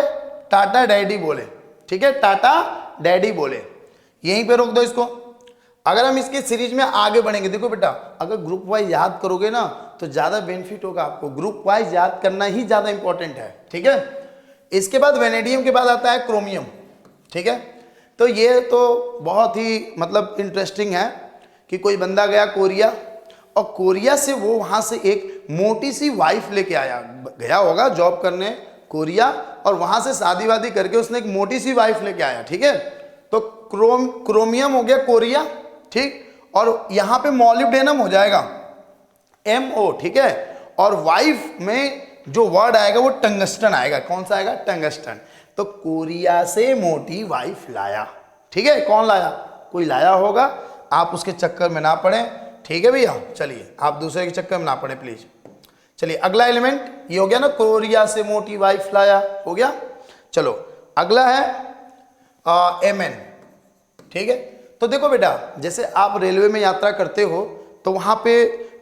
टाटा डैडी बोले, ठीक है, टाटा डैडी बोले। यहीं पे रोक दो इसको। अगर हम इसके सीरीज में आगे बढ़ेंगे, देखो बेटा अगर ग्रुप वाइज याद करोगे ना तो ज्यादा बेनिफिट होगा आपको, ग्रुप वाइज याद करना ही ज्यादा इंपॉर्टेंट है, ठीक है। इसके बाद वेनेडियम के बाद आता है क्रोमियम, ठीक है। तो ये तो बहुत ही मतलब इंटरेस्टिंग है कि कोई बंदा गया कोरिया, और कोरिया से वो वहां से एक मोटी सी वाइफ लेके आया, गया होगा जॉब करने कोरिया, और वहां से शादी वादी करके उसने एक मोटी सी वाइफ लेके आया, ठीक है। तो क्रोमियम हो गया कोरिया, ठीक, और यहां पे मॉलिब्डेनम हो जाएगा MO, ठीक है, और वाइफ में जो वर्ड आएगा वो टंगस्टन आएगा, कौन सा आएगा, टंगस्टन। तो कोरिया से मोटी वाइफ लाया, ठीक है, कौन लाया, कोई लाया होगा, आप उसके चक्कर में ना पड़े, ठीक है भैया। चलिए आप दूसरे के चक्कर में ना पड़े प्लीज। चलिए अगला एलिमेंट ये हो गया ना, कोरिया से मोटी वाइफ लाया, हो गया। चलो अगला है MN, ठीक है। तो देखो बेटा जैसे आप रेलवे में यात्रा करते हो तो वहां पे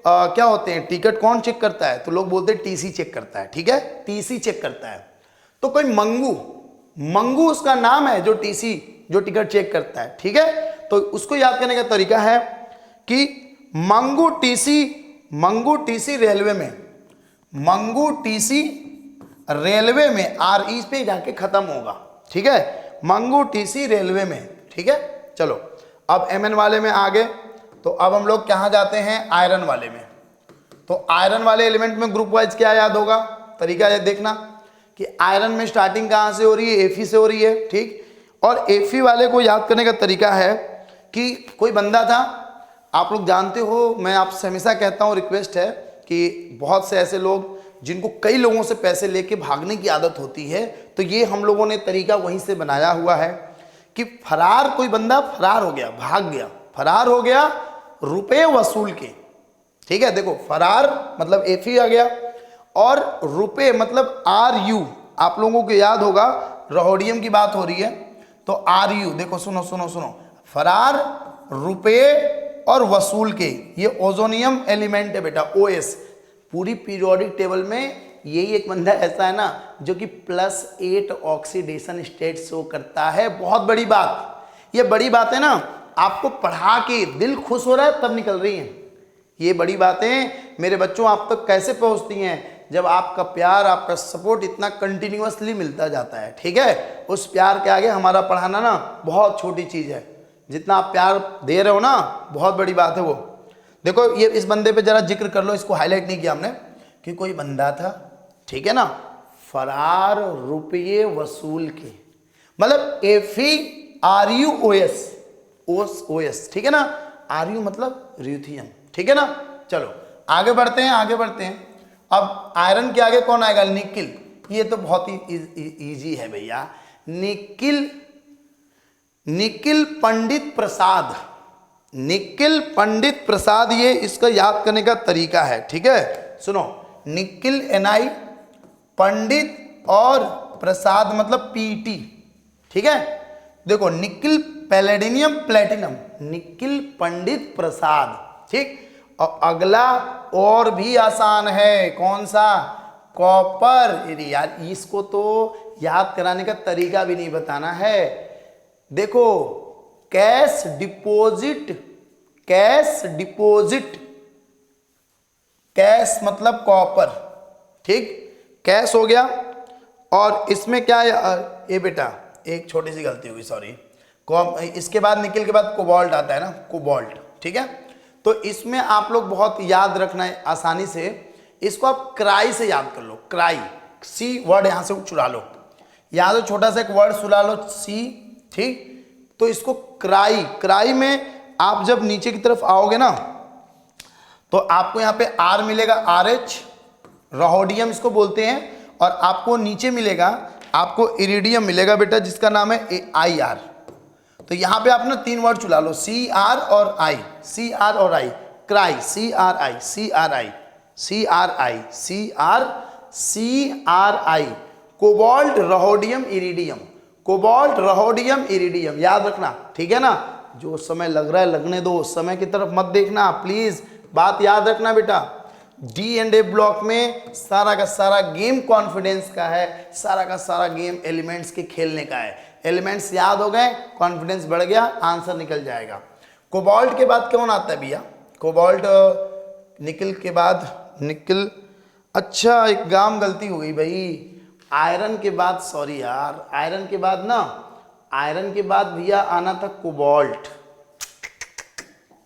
क्या होते हैं, टिकट कौन चेक करता है, तो लोग बोलते हैं TC चेक करता है, ठीक है, TC चेक करता है। तो कोई मंगू उसका नाम है जो TC, जो टिकट चेक करता है, ठीक है। तो उसको याद करने का तरीका है कि मंगू TC रेलवे में, मंगू TC रेलवे में RE पे जाके खत्म होगा, ठीक है, मंगू TC रेलवे में, ठीक है। चलो अब MN वाले में आ गए, तो अब हम लोग कहाँ जाते हैं, आयरन वाले में। तो आयरन वाले एलिमेंट में ग्रुप वाइज क्या याद होगा, तरीका है देखना कि आयरन में स्टार्टिंग कहाँ से हो रही है, Fe से हो रही है, ठीक। और Fe वाले को याद करने का तरीका है कि कोई बंदा था, आप लोग जानते हो, मैं आपसे हमेशा कहता हूँ, रिक्वेस्ट है कि बहुत से ऐसे लोग जिनको कई लोगों से पैसे लेके भागने की आदत होती है, तो ये हम लोगों ने तरीका वहीं से बनाया हुआ है कि फरार, कोई बंदा फरार हो गया, भाग गया, फरार हो गया रुपए वसूल के, ठीक है। देखो फरार मतलब Fe आ गया, और रुपए मतलब RU, आप लोगों को याद होगा रोडियम की बात हो रही है तो RU, देखो सुनो सुनो सुनो, फरार रुपए और वसूल के, ये ओजोनियम एलिमेंट है बेटा, OS। पूरी पीरियोडिक टेबल में यही एक बंदा ऐसा है ना जो कि +8 ऑक्सीडेशन स्टेट शो करता है। बहुत बड़ी बात, ये बड़ी बात है ना, आपको पढ़ा के दिल खुश हो रहा है तब निकल रही हैं ये बड़ी बातें मेरे बच्चों, आप तक कैसे पहुंचती हैं जब आपका प्यार, आपका सपोर्ट इतना कंटिन्यूअसली मिलता जाता है। ठीक है, उस प्यार के आगे हमारा पढ़ाना ना बहुत छोटी चीज़ है। जितना आप प्यार दे रहे हो ना, बहुत बड़ी बात है वो। देखो ये इस बंदे पे जरा जिक्र कर लो, इसको हाईलाइट नहीं किया हमने, कि कोई बंदा था, ठीक है ना, फरार रुपये वसूल के, मतलब FERUOS, ठीक है ना, RU मतलब र्यूथियम, ठीक है ना। चलो आगे बढ़ते हैं, आगे बढ़ते हैं। अब आयरन के आगे कौन आएगा? निकिल। ये तो बहुत ही इजी है भैया, निकिल पंडित प्रसाद, निकिल पंडित प्रसाद, ये इसका याद करने का तरीका है। ठीक है, सुनो, निकिल NI, पंडित और प्रसाद मतलब PT। ठीक है, देखो निकिल पैलेडिनियम प्लेटिनम, निकिल पंडित प्रसाद। ठीक, और अगला और भी आसान है, कौन सा? कॉपर। अरे यार इसको तो याद कराने का तरीका भी नहीं बताना है। देखो cash deposit, cash deposit, cash मतलब कॉपर। ठीक, कैश हो गया। और इसमें क्या है? ये बेटा एक छोटी सी गलती हुई, सॉरी। इसके बाद निकिल के बाद कोबाल्ट आता है ना, कोबाल्ट। ठीक है, तो इसमें आप लोग बहुत याद रखना है आसानी से, इसको आप क्राई से याद कर लो। क्राई, C वर्ड यहां से चुरा लो, यहां से छोटा सा एक वर्ड सुला लो, C। ठीक, तो इसको क्राई, क्राई में आप जब नीचे की तरफ आओगे ना, तो आपको यहां पे R मिलेगा, RH, रोहोडियम इसको बोलते हैं। और आपको नीचे मिलेगा, आपको इरिडियम मिलेगा बेटा, जिसका नाम है IR। तो यहां पे आप ना 3 वर्ड चुला लो, CR और I, CR और I, cry, CRI, CRI, CRI, CRI, cobalt, rhodium, iridium, cobalt, rhodium, iridium, याद रखना। ठीक है ना, जो समय लग रहा है लगने दो, समय की तरफ मत देखना प्लीज, बात याद रखना बेटा। D&A ब्लॉक में सारा का सारा गेम कॉन्फिडेंस का है, सारा का सारा गेम एलिमेंट्स के खेलने का है। एलिमेंट्स याद हो गए, कॉन्फिडेंस बढ़ गया, आंसर निकल जाएगा। कोबाल्ट के बाद कौन आता है भैया? कोबाल्ट, निकिल के बाद निकिल, अच्छा एक गाम गलती हो गई भाई, आयरन के बाद, सॉरी यार, आयरन के बाद ना, आयरन के बाद भैया आना था कोबाल्ट।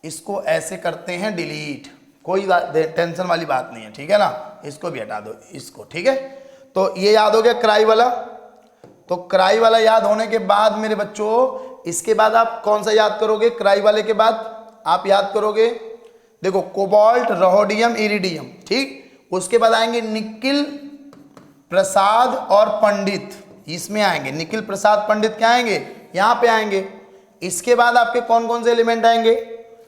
इसको ऐसे करते हैं डिलीट, कोई टेंशन वाली बात नहीं है। ठीक है ना, इसको भी हटा दो, इसको। ठीक है, तो ये याद हो गया क्राई वाला। तो क्राई वाला याद होने के बाद मेरे बच्चों, इसके बाद आप कौन सा याद करोगे? क्राई वाले के बाद आप याद करोगे, देखो कोबाल्ट, रोहोडियम, इरिडियम। ठीक, उसके बाद आएंगे निकिल, प्रसाद और पंडित, इसमें आएंगे। निकिल, प्रसाद, पंडित क्या आएंगे? यहां पे आएंगे। इसके बाद आपके कौन कौन से एलिमेंट आएंगे?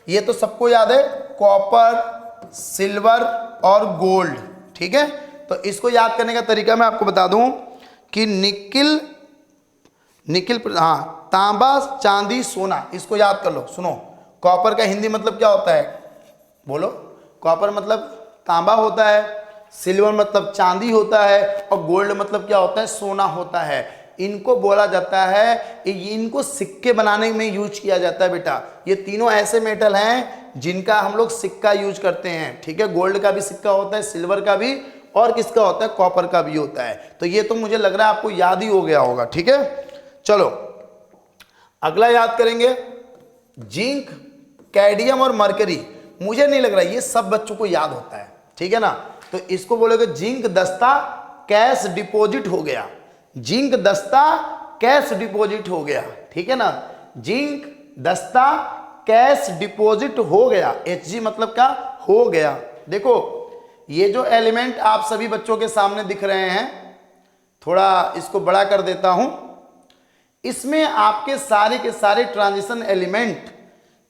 ये तो सबको याद है, कॉपर, सिल्वर और गोल्ड। ठीक है, तो इसको याद करने का तरीका मैं आपको बता दूं कि निकिल, हाँ, तांबा, चांदी, सोना, इसको याद कर लो। सुनो, कॉपर का हिंदी मतलब क्या होता है? बोलो। कॉपर मतलब तांबा होता है, सिल्वर मतलब चांदी होता है, और गोल्ड मतलब क्या होता है? सोना होता है। इनको बोला जाता है, इनको सिक्के बनाने में यूज किया जाता है बेटा। ये तीनों ऐसे मेटल हैं जिनका हम लोग सिक्का यूज करते हैं। ठीक है, गोल्ड का भी सिक्का होता है, सिल्वर का भी, और किसका होता है? कॉपर का भी होता है। तो ये तो मुझे लग रहा है आपको याद ही हो गया होगा। ठीक है, चलो अगला याद करेंगे, जिंक, कैडमियम और मरकरी। मुझे नहीं लग रहा ये सब बच्चों को याद होता है। ठीक है ना, तो इसको बोलोगे जिंक दस्ता कैश डिपॉजिट हो गया, जिंक दस्ता कैश डिपॉजिट हो गया। ठीक है ना, जिंक दस्ता कैश डिपॉजिट हो गया, HG मतलब क्या? हो गया। देखो ये जो एलिमेंट आप सभी बच्चों के सामने दिख रहे हैं, थोड़ा इसको बड़ा कर देता हूं, इसमें आपके सारे के सारे ट्रांजिशन एलिमेंट,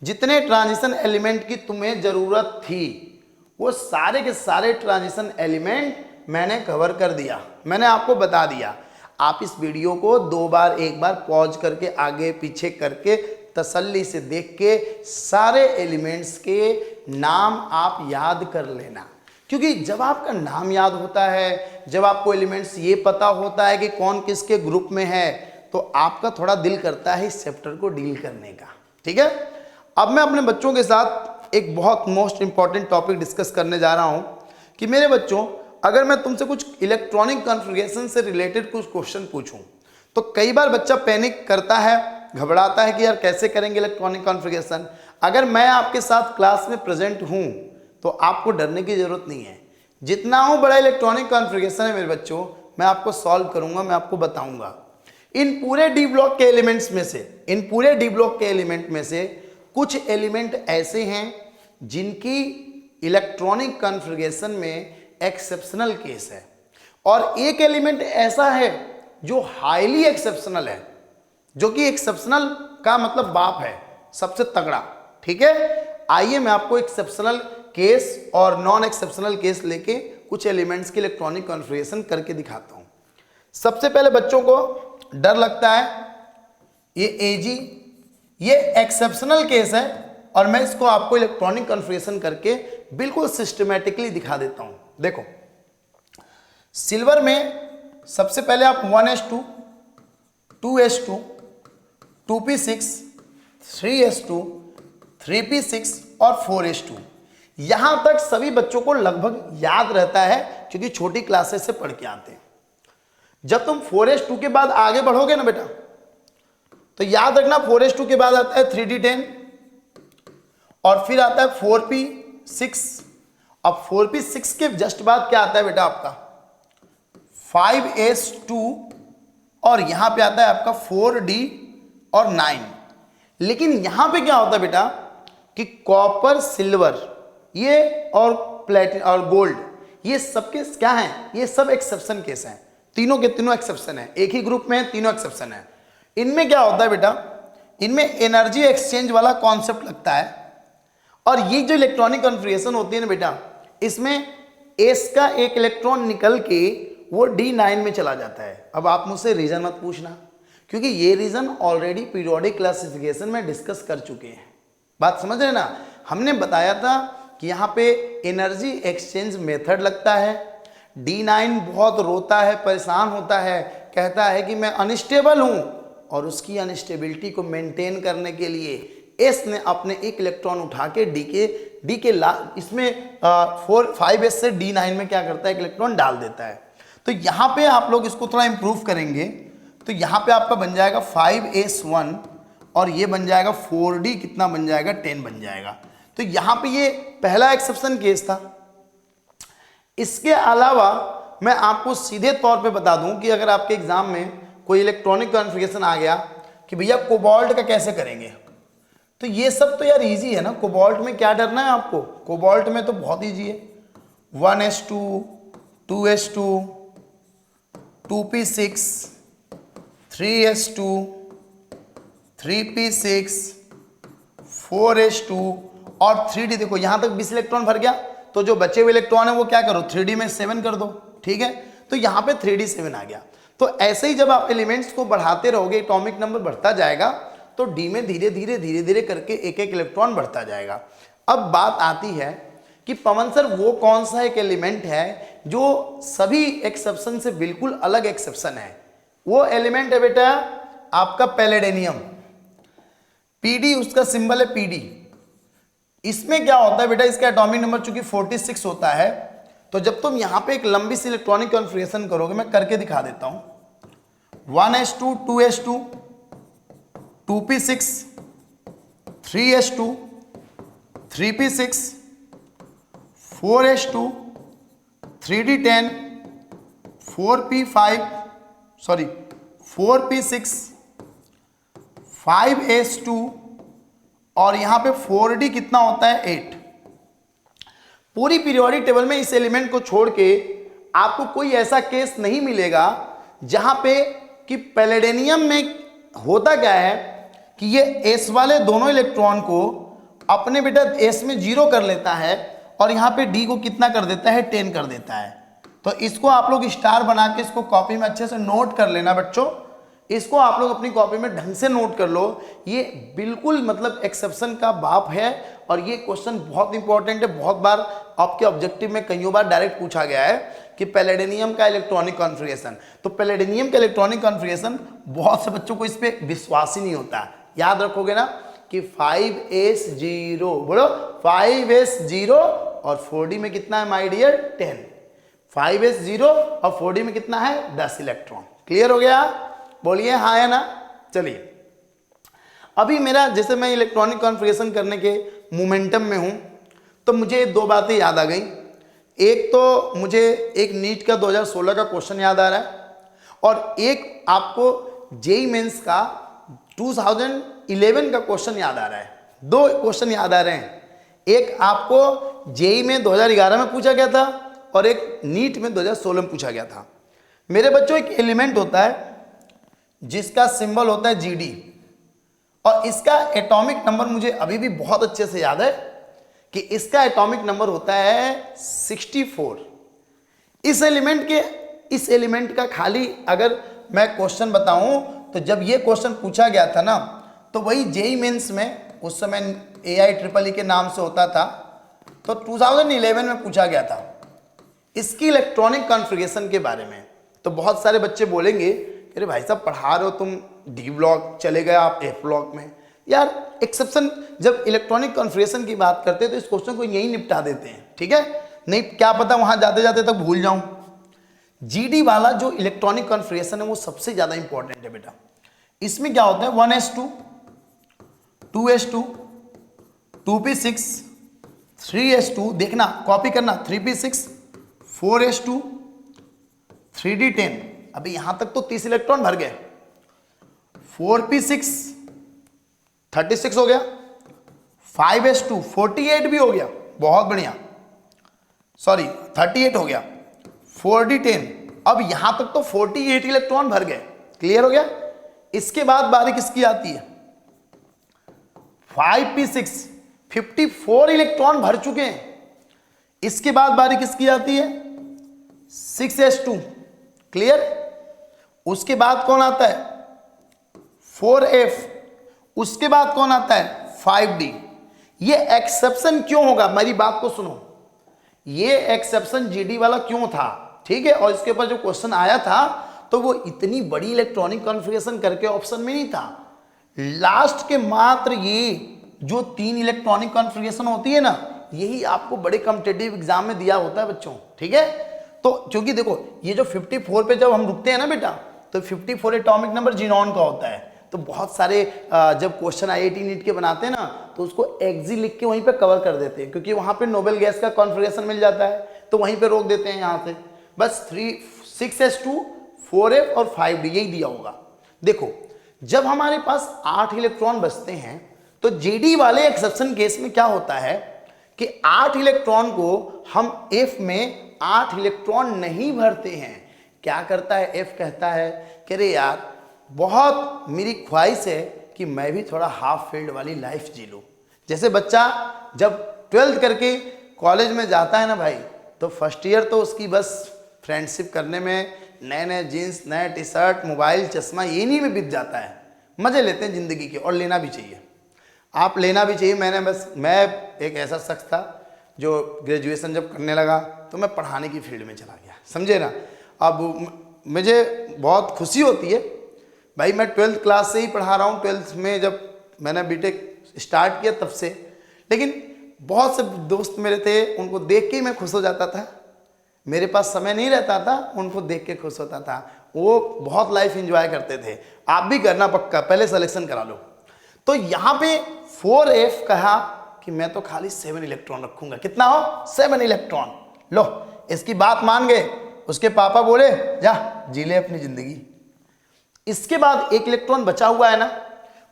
जितने ट्रांजिशन एलिमेंट की तुम्हें जरूरत थी, वो सारे के सारे ट्रांजिशन एलिमेंट मैंने कवर कर दिया, मैंने आपको बता दिया। आप इस वीडियो को 2 बार 1 बार पॉज करके आगे पीछे करके तसल्ली से देख के सारे एलिमेंट्स के नाम आप याद कर लेना, क्योंकि जब आपका नाम याद होता है, जब आपको एलिमेंट्स ये पता होता है कि कौन किसके ग्रुप में है, तो आपका थोड़ा दिल करता है इस चैप्टर को डील करने का। ठीक है, अब मैं अपने बच्चों के साथ एक बहुत मोस्ट इंपॉर्टेंट टॉपिक डिस्कस करने जा रहा हूं कि मेरे बच्चों, अगर मैं तुमसे कुछ इलेक्ट्रॉनिक कॉन्फ़िगरेशन से रिलेटेड कुछ क्वेश्चन पूछूं तो कई बार बच्चा पैनिक करता है, घबराता है कि यार कैसे करेंगे इलेक्ट्रॉनिक कॉन्फ़िगरेशन। अगर मैं आपके साथ क्लास में प्रेजेंट हूं तो आपको डरने की जरूरत नहीं है। जितना हो बड़ा इलेक्ट्रॉनिक कॉन्फ़िगरेशन है मेरे बच्चों, मैं आपको सॉल्व करूंगा, मैं आपको बताऊंगा। इन पूरे डी ब्लॉक के एलिमेंट्स में से कुछ एलिमेंट ऐसे हैं जिनकी इलेक्ट्रॉनिक कॉन्फ़िगरेशन में एक्सेप्शनल केस है, और एक एलिमेंट ऐसा है जो हाईली एक्सेप्शनल है, जो कि एक्सेप्शनल का मतलब बाप है, सबसे तगड़ा। ठीक है, आइए मैं आपको एक्सेप्शनल केस और नॉन एक्सेप्शनल केस लेके कुछ एलिमेंट्स की इलेक्ट्रॉनिक कॉन्फ़िगरेशन करके दिखाता हूं। सबसे पहले बच्चों को डर लगता है, ये एजी, ये एक्सेप्शनल केस है, और मैं इसको आपको इलेक्ट्रॉनिक कॉन्फ़िगरेशन करके बिल्कुल सिस्टमैटिकली दिखा देता हूं। देखो, सिल्वर में सबसे पहले आप 1s2, 2s2, 2p6, 3s2, 3p6 और 4s2, यहां तक सभी बच्चों को लगभग याद रहता है क्योंकि छोटी क्लासेस से पढ़ के आते हैं। जब तुम 4s2 के बाद आगे बढ़ोगे ना बेटा, तो याद रखना 4s2 के बाद आता है 3d10 और फिर आता है 4p6। अब 4p6 के जस्ट बाद क्या आता है बेटा आपका 5s2, और यहां पे आता है आपका 4d और 9। लेकिन यहां पे क्या होता है बेटा कि कॉपर, सिल्वर, ये और प्लेटिन और गोल्ड, ये सबके क्या हैं, ये सब एक्सेप्शन केस हैं। तीनों के तीनों एक्सेप्शन है, एक ही ग्रुप में है, तीनों एक्सेप्शन है। इनमें क्या होता है बेटा, इनमें एनर्जी एक्सचेंज वाला कॉन्सेप्ट लगता है, और ये जो इलेक्ट्रॉनिक कॉन्फ़िगरेशन होती है ना बेटा, इसमें एस का एक इलेक्ट्रॉन निकल के वो D9 में चला जाता है। अब आप मुझसे रीजन मत पूछना, क्योंकि ये रीजन ऑलरेडी पीरियोडिक क्लासिफिकेशन में डिस्कस कर चुके हैं। बात समझ रहे ना, हमने बताया था कि यहाँ पे एनर्जी एक्सचेंज मेथड लगता है। D9 बहुत रोता है, परेशान होता है, कहता है कि मैं अनस्टेबल हूँ, और उसकी अनस्टेबिलिटी को मेंटेन करने के लिए एस ने अपने एक इलेक्ट्रॉन उठा के डी के इसमें 5s से D9 में क्या करता है, एक इलेक्ट्रॉन डाल देता है। तो यहाँ पे आप लोग इसको थोड़ा इंप्रूव करेंगे तो यहाँ पे आपका बन जाएगा 5s1, और ये बन जाएगा 4d, कितना बन जाएगा 10 बन जाएगा। तो यहाँ पे ये पहला एक्सेप्शन केस था। इसके अलावा मैं आपको सीधे तौर पे बता दूं कि अगर आपके एग्जाम में कोई इलेक्ट्रॉनिक कॉन्फ़िगरेशन आ गया कि भैया कोबाल्ट का कैसे करेंगे, तो ये सब तो यार इजी है ना। कोबाल्ट में क्या डरना है आपको, कोबाल्ट में तो बहुत इजी है। 1s2, 2s2, 2p6, 3s2, 3p6, 4s2 और 3d। देखो यहां तक 20 इलेक्ट्रॉन भर गया, तो जो बचे हुए इलेक्ट्रॉन है वो क्या करो, 3d में 7 कर दो। ठीक है, तो यहां पे 3d7 आ गया। तो ऐसे ही जब आप एलिमेंट्स को बढ़ाते रहोगे, एटॉमिक नंबर बढ़ता जाएगा, तो डी में धीरे धीरे करके एक एक इलेक्ट्रॉन बढ़ता जाएगा। अब बात आती है कि पवन सर वो कौन सा एक एलिमेंट है जो सभी एक्सेप्शन से बिल्कुल अलग एक्सेप्शन है। वो एलिमेंट है बेटा आपका पैलेडियम, पीडी, उसका सिंबल है पीडी। इसमें क्या होता है बेटा, इसका एटॉमिक नंबर चूंकि 46 होता है, तो जब तुम यहां पे एक लंबी सी इलेक्ट्रॉनिक कॉन्फ़िगरेशन करोगे, मैं करके दिखा देता हूं। 1s2, 2s2, 2p6, 3s2, 3p6, 4s2, 3d10, 4p6, 5s2, और यहां पे 4d कितना होता है 8। पूरी पीरियोडिक टेबल में इस एलिमेंट को छोड़ के आपको कोई ऐसा केस नहीं मिलेगा जहां पे कि पैलेडियम में होता क्या है कि ये एस वाले दोनों इलेक्ट्रॉन को अपने बेटा एस में 0 कर लेता है, और यहां पे डी को कितना कर देता है 10 कर देता है। तो इसको आप लोग स्टार बना के इसको कॉपी में अच्छे से नोट कर लेना बच्चों। इसको आप लोग अपनी कॉपी में ढंग से नोट कर लो। ये बिल्कुल मतलब एक्सेप्शन का बाप है, और ये क्वेश्चन बहुत इंपॉर्टेंट है। बहुत बार आपके ऑब्जेक्टिव में कईयों बार डायरेक्ट पूछा गया है कि पैलेडियम का इलेक्ट्रॉनिक कॉन्फ़िगरेशन। तो पैलेडियम का इलेक्ट्रॉनिक कॉन्फ़िगरेशन बहुत से बच्चों को इस पर विश्वास ही नहीं होता। याद रखोगे ना कि 5s0, बोलो 5s0, और 4d में कितना है माय डियर 10। 5s 0 और 4d में कितना है 10 इलेक्ट्रॉन। क्लियर हो गया? बोलिए हाँ या ना। चलिए अभी मेरा जैसे मैं इलेक्ट्रॉनिक कॉन्फ़िगरेशन करने के मोमेंटम में हूं तो मुझे दो बातें याद आ गई। एक तो मुझे एक नीट का 2016 का क्वेश्चन याद आ रहा है और एक आपको जेईई मेंस का 2011 का क्वेश्चन याद आ रहा है। दो क्वेश्चन याद आ रहे हैं, एक आपको जेईई में 2011 में पूछा गया था और एक नीट में 2016 में पूछा गया था। मेरे बच्चों एक एलिमेंट होता है जिसका सिंबल होता है जीडी और इसका एटॉमिक नंबर मुझे अभी भी बहुत अच्छे से याद है कि इसका एटॉमिक नंबर होता है 64। इस एलिमेंट का खाली अगर मैं क्वेश्चन बताऊं तो जब ये क्वेश्चन पूछा गया था ना तो वही जेईई मेंस में उस समय AIEEE के नाम से होता था तो 2011 में पूछा गया था इसकी इलेक्ट्रॉनिक कॉन्फ़िगरेशन के बारे में। तो बहुत सारे बच्चे बोलेंगे अरे भाई साहब पढ़ा रहे हो तुम डी ब्लॉक, चले गए आप एफ ब्लॉक में। यार एक्सेप्शन जब इलेक्ट्रॉनिक कॉन्फ़िगरेशन की बात करते हैं तो इस क्वेश्चन को यही निपटा देते हैं, ठीक है? नहीं क्या पता वहां जाते जाते तक भूल जाऊं। जीडी वाला जो इलेक्ट्रॉनिक कॉन्फ़िगरेशन है वो सबसे ज्यादा इंपॉर्टेंट है बेटा। इसमें क्या होता है 1s2 2s2 2p6 3s2, देखना कॉपी करना 3p6 4s2 3d10। अभी यहां तक तो 30 इलेक्ट्रॉन भर गए। 4p6 36 हो गया, 5s2 48 भी हो गया, बहुत बढ़िया, सॉरी 38 हो गया, 4d10। अब यहां तक तो 48 इलेक्ट्रॉन भर गए। क्लियर हो गया? इसके बाद बारी किसकी आती है 5p6 54 इलेक्ट्रॉन भर चुके हैं। इसके बाद बारी किसकी आती है 6s2। क्लियर? उसके बाद कौन आता है 4f। उसके बाद कौन आता है 5d। ये एक्सेप्शन क्यों होगा, मेरी बात को सुनो, ये एक्सेप्शन जीडी वाला क्यों था, ठीक है? और इसके ऊपर जो क्वेश्चन आया था तो वो इतनी बड़ी इलेक्ट्रॉनिक कॉन्फ़िगरेशन करके ऑप्शन में नहीं था। लास्ट के मात्र ये जो 3 इलेक्ट्रॉनिक कॉन्फ़िगरेशन होती है ना, यही आपको बड़े कॉम्पिटिटिव एग्जाम में दिया होता है बच्चों, ठीक है? तो क्योंकि देखो ये जो 54 पे जब हम रुकते हैं ना बेटा तो 54 एटॉमिक नंबर जीनॉन का होता है। तो बहुत सारे जब क्वेश्चन IIT नीट के बनाते हैं ना तो उसको एक्जी लिख के वहीं पे कवर कर देते हैं क्योंकि वहां पे नोबेल गैस का कॉन्फ़िगरेशन मिल जाता है तो वहीं पे रोक देते हैं। यहां से बस 6s2 4f और 5d यही दिया होगा। देखो जब हमारे पास 8 इलेक्ट्रॉन बचते हैं तो जेडी वाले एक्सेप्शन केस में क्या होता है कि 8 इलेक्ट्रॉन को हम f में 8 इलेक्ट्रॉन नहीं भरते हैं। क्या करता है f, कहता है कि अरे यार बहुत मेरी ख्वाहिश है कि मैं भी थोड़ा हाफ फील्ड वाली लाइफ जी लूं। जैसे बच्चा जब 12th करके कॉलेज में जाता है ना भाई तो फर्स्ट ईयर तो उसकी बस फ्रेंडशिप करने में, नए नए जीन्स, नए टी शर्ट, मोबाइल, चश्मा इन्हीं में बीत जाता है। मजे लेते हैं जिंदगी के और लेना भी चाहिए, आप लेना भी चाहिए। मैं एक ऐसा शख्स था जो ग्रेजुएशन जब करने लगा तो मैं पढ़ाने की फील्ड में चला गया, समझे ना। अब मुझे बहुत खुशी होती है भाई, मैं 12th क्लास से ही पढ़ा रहा हूँ। 12th में जब मैंने बीटेक स्टार्ट किया तब से, लेकिन बहुत से दोस्त मेरे थे उनको देख के ही मैं खुश हो जाता था। मेरे पास समय नहीं रहता था, उनको देख के खुश होता था। वो बहुत लाइफ एंजॉय करते थे। आप भी करना पक्का, पहले सिलेक्शन करा लो। तो यहाँ पे 4f कहा कि मैं तो खाली 7 इलेक्ट्रॉन रखूंगा। कितना हो 7 इलेक्ट्रॉन। लो इसकी बात मान गए। उसके पापा बोले जा जी ले अपनी जिंदगी। इसके बाद 1 इलेक्ट्रॉन बचा हुआ है ना,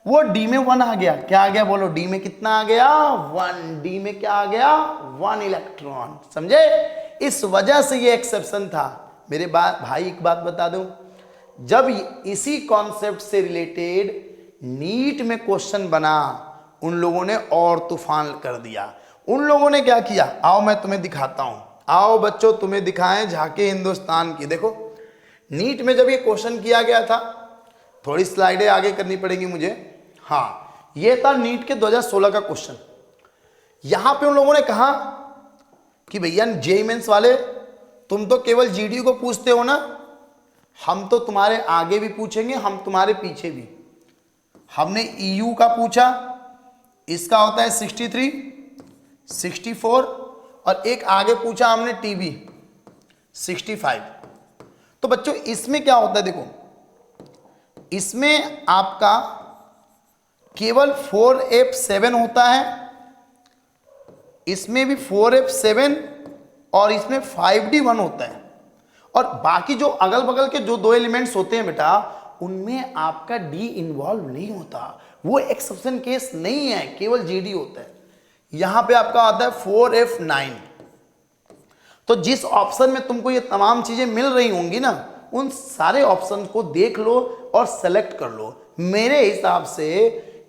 वो डी में 1 आ गया। क्या आ गया बोलो, डी में कितना आ गया 1। डी में क्या आ गया 1 इलेक्ट्रॉन, समझे। इस वजह से ये एक्सेप्शन था। मेरे भाई एक बात बता दूं, जब इसी कॉन्सेप्ट से रिलेटेड नीट में क्वेश्चन बना उन लोगों ने और तूफान कर दिया। उन लोगों ने क्या किया, आओ मैं तुम्हें दिखाता हूं। आओ बच्चों तुम्हें दिखाएं झांके हिंदुस्तान की। देखो नीट में जब ये क्वेश्चन किया गया था, थोड़ी स्लाइडें आगे करनी पड़ेगी मुझे। हाँ ये था नीट के 2016 का क्वेश्चन। यहां पे उन लोगों ने कहा कि भैया जेईई मेंस वाले तुम तो केवल जीडी को पूछते हो ना, हम तो तुम्हारे आगे भी पूछेंगे, हम तुम्हारे पीछे भी। हमने ईयू का पूछा, इसका होता है 63 64 और एक आगे पूछा हमने टीबी 65। तो बच्चों इसमें क्या होता है, देखो इसमें आपका केवल 4F7 होता है, इसमें भी 4F7 और इसमें 5D1 होता है। और बाकी जो अगल बगल के जो 2 एलिमेंट्स होते हैं बेटा, उनमें आपका डी इन्वॉल्व नहीं होता, वो एक्सेप्शन केस नहीं है, केवल जीडी होता है। यहां पे आपका आता है 4F9। तो जिस ऑप्शन में तुमको ये तमाम चीजें मिल रही होंगी ना, उन सारे ऑप्शन को देख लो और सेलेक्ट कर लो। मेरे हिसाब से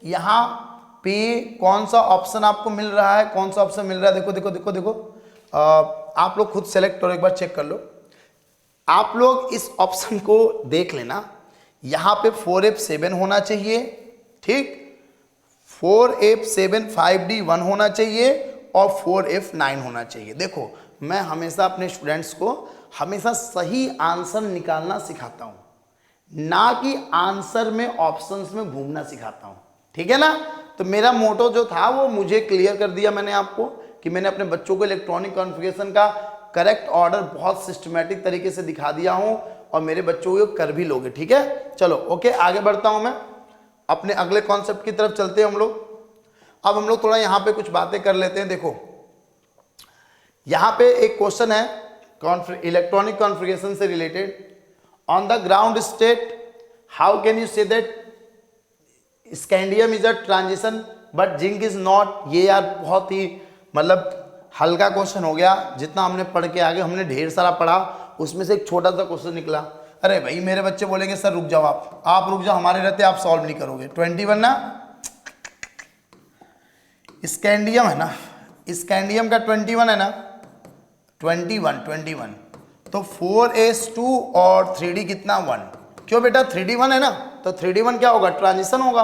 यहां पे कौन सा ऑप्शन आपको मिल रहा है, कौन सा ऑप्शन मिल रहा है, देखो देखो देखो देखो, आप लोग खुद सेलेक्ट करो, एक बार चेक कर लो। आप लोग इस ऑप्शन को देख लेना, यहां पे 4F7 होना चाहिए, ठीक, 4F7 5D1 होना चाहिए और 4F9 होना चाहिए। देखो मैं हमेशा अपने स्टूडेंट्स को हमेशा सही आंसर निकालना सिखाता हूं, ना कि आंसर में ऑप्शंस में घूमना सिखाता हूं, ठीक है ना। तो मेरा मोटो जो था वो मुझे क्लियर कर दिया मैंने आपको, कि मैंने अपने बच्चों को इलेक्ट्रॉनिक कॉन्फ़िगरेशन का करेक्ट ऑर्डर बहुत सिस्टमैटिक तरीके से दिखा दिया हूं और मेरे बच्चों को कर भी लोगे, ठीक है। चलो ओके, आगे बढ़ता हूं मैं, अपने अगले कॉन्सेप्ट की तरफ चलते हैं हम लोग। अब हम लोग थोड़ा यहां पे कुछ बातें कर लेते हैं। देखो यहां पे एक क्वेश्चन है इलेक्ट्रॉनिक कॉन्फ़िगरेशन से related, on the ground state how can you say that scandium is a transition but zinc is not. ये यार बहुत ही मतलब हल्का क्वेश्चन हो गया, जितना हमने पढ़ के आगे हमने ढेर सारा पढ़ा, उसमें से एक छोटा सा क्वेश्चन निकला। अरे भाई मेरे बच्चे बोलेंगे सर रुक जाओ, आप रुक जाओ, हमारे रहते आप सॉल्व नहीं करोगे। 21 ना, स्कैंडियम है ना, स्कैंडियम का 21 है ना, 21 तो 4s2 और 3d कितना 1, क्यों बेटा 3d1 है ना, तो 3d1 क्या होगा, ट्रांजिशन होगा।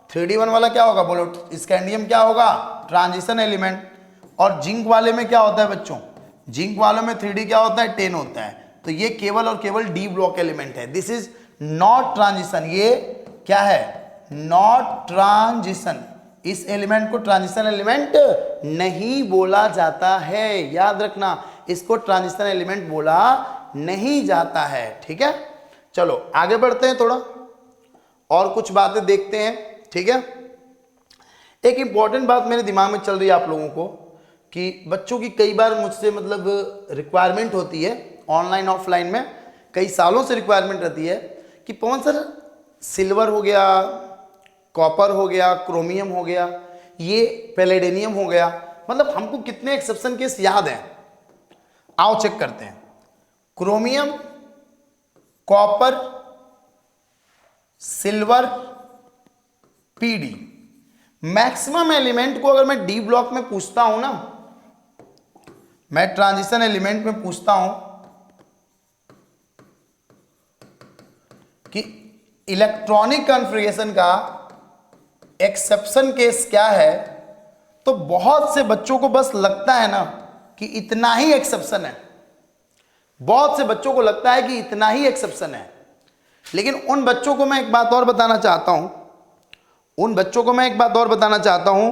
3d1 वाला क्या होगा बोलो, स्कैंडियम क्या होगा, ट्रांजिशन एलिमेंट। और जिंक वाले में क्या होता है बच्चों, जिंक वालों में 3d क्या होता है, 10 होता है। तो ये केवल और केवल डी ब्लॉक एलिमेंट है, दिस इज नॉट ट्रांजिशन। ये क्या है, नॉट ट्रांजिशन। इस एलिमेंट को ट्रांजिशन एलिमेंट नहीं बोला जाता है, याद रखना, इसको ट्रांजिशन एलिमेंट बोला नहीं जाता है, ठीक है। चलो आगे बढ़ते हैं, थोड़ा और कुछ बातें देखते हैं, ठीक है। एक इंपॉर्टेंट बात मेरे दिमाग में चल रही है आप लोगों को, कि बच्चों की कई बार मुझसे मतलब रिक्वायरमेंट होती है, ऑनलाइन ऑफलाइन में कई सालों से रिक्वायरमेंट रहती है कि पवन सर सिल्वर हो गया, कॉपर हो गया, क्रोमियम हो गया, ये पैलेडियम हो गया, मतलब हमको कितने एक्सेप्शन केस याद हैं, आओ चेक करते हैं। Chromium, copper, silver, PD, maximum element को अगर मैं डी ब्लॉक में पूछता हूं ना, मैं ट्रांजिशन एलिमेंट में पूछता हूं कि इलेक्ट्रॉनिक कॉन्फ़िगरेशन का एक्सेप्शन केस क्या है, तो बहुत से बच्चों को बस लगता है ना कि इतना ही एक्सेप्शन है, बहुत से बच्चों को लगता है कि इतना ही एक्सेप्शन है। लेकिन उन बच्चों को मैं एक बात और बताना चाहता हूं, उन बच्चों को मैं एक बात और बताना चाहता हूं